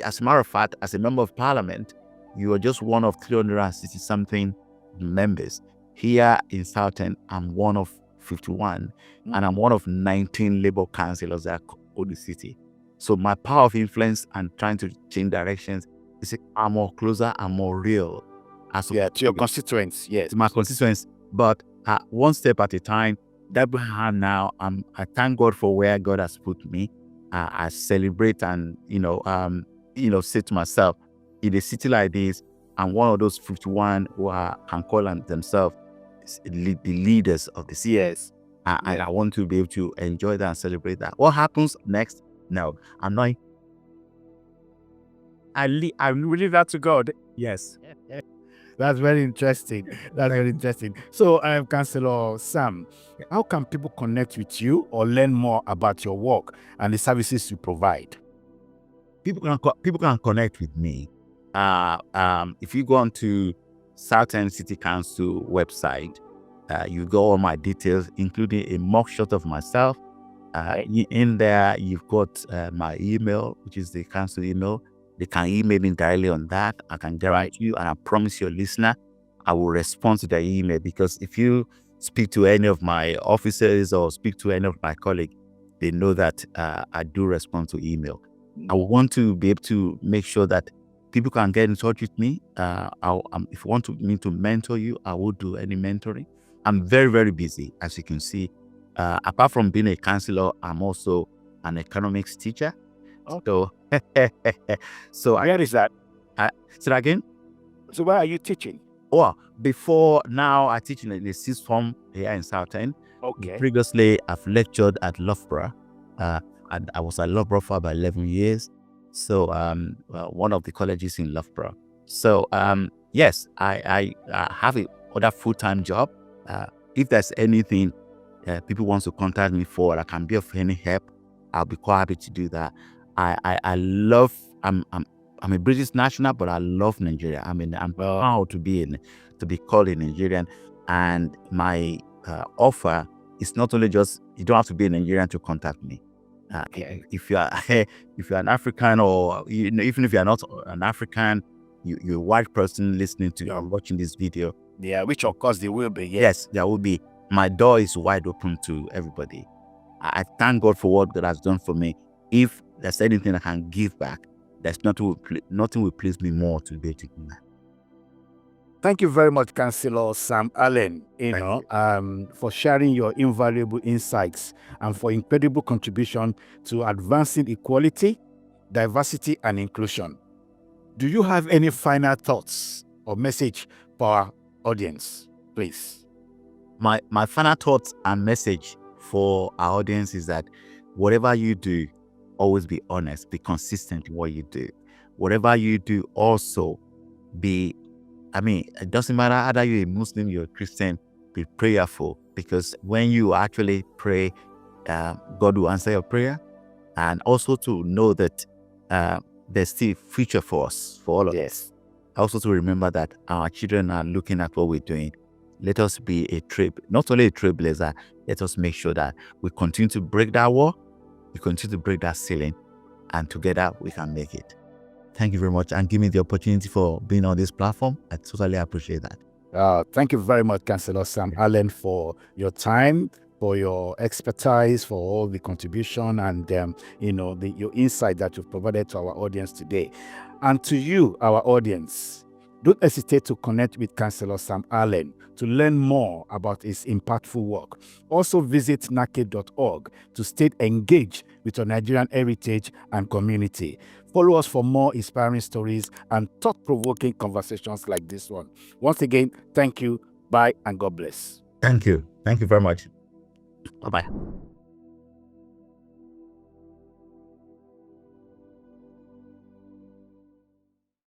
Speaker 2: As a matter of fact, as a member of parliament, you are just one of 360 something members. Here in Southend, I'm one of 51, and I'm one of 19 Labour councillors that hold the city. So my power of influence and trying to change directions is more closer and more real.
Speaker 3: To your constituents, yes.
Speaker 2: To my constituents, but one step at a time. That behind now, I thank God for where God has put me. I celebrate and say to myself, in a city like this, I'm one of those 51 who can call themselves the leaders of the city.
Speaker 3: Yes.
Speaker 2: And I want to be able to enjoy that and celebrate that. What happens next? No, I'm not.
Speaker 3: I leave that to God.
Speaker 2: Yes.
Speaker 3: That's very interesting. So, Councillor Sam, how can people connect with you or learn more about your work and the services you provide?
Speaker 2: People can connect with me. If you go on to Southend City Council website, you go all my details, including a mugshot of myself. In there, you've got my email, which is the council email. They can email me directly on that. I can guarantee you, and I promise your listener, I will respond to their email, because if you speak to any of my officers or speak to any of my colleagues, they know that I do respond to email. I want to be able to make sure that people can get in touch with me. If you want me to mentor you, I will do any mentoring. I'm very, very busy, as you can see. Apart from being a counselor, I'm also an economics teacher. So, so
Speaker 3: Where is that?
Speaker 2: say that again.
Speaker 3: So where are you teaching?
Speaker 2: Well, before now, I teach in the sixth form here in Southend.
Speaker 3: Okay.
Speaker 2: Previously, I've lectured at Loughborough, and I was at Loughborough for about 11 years. So, one of the colleges in Loughborough. So, yes, I have a other full-time job. If there's anything people want to contact me for, I can be of any help, I'll be quite happy to do that. I love. I'm a British national, but I love Nigeria. I mean, I'm proud to be called a Nigerian, and my offer is not only just you don't have to be a Nigerian to contact me. If you are if you're an African, or even if you are not an African, you're a white person listening to or watching this video.
Speaker 3: Yeah, which of course there will be.
Speaker 2: Yes, there will be. My door is wide open to everybody. I thank God for what God has done for me. If there's anything I can give back, there's nothing will please me more to be able to do that.
Speaker 3: Thank you very much, Councillor Sam Allen, for sharing your invaluable insights and for incredible contribution to advancing equality, diversity, and inclusion. Do you have any final thoughts or message for our audience, please?
Speaker 2: My final thoughts and message for our audience is that whatever you do, always be honest, be consistent in what you do. Whatever you do, also it doesn't matter either you're a Muslim, you're a Christian, be prayerful, because when you actually pray, God will answer your prayer. And also to know that there's still future for us, for all of us. Also to remember that our children are looking at what we're doing. Let us be not only a trailblazer, let us make sure that we continue to break that wall, we continue to break that ceiling, and together we can make it. Thank you very much, and give me the opportunity for being on this platform. I totally appreciate that.
Speaker 3: Thank you very much, Councillor Sam Allen, for your time, for your expertise, for all the contribution, and your insight that you've provided to our audience today. And to you, our audience, don't hesitate to connect with Councillor Sam Allen to learn more about his impactful work. Also visit NACAiD.org to stay engaged with your Nigerian heritage and community. Follow us for more inspiring stories and thought-provoking conversations like this one. Once again, thank you, bye, and God bless.
Speaker 2: Thank you. Thank you very much. Bye-bye.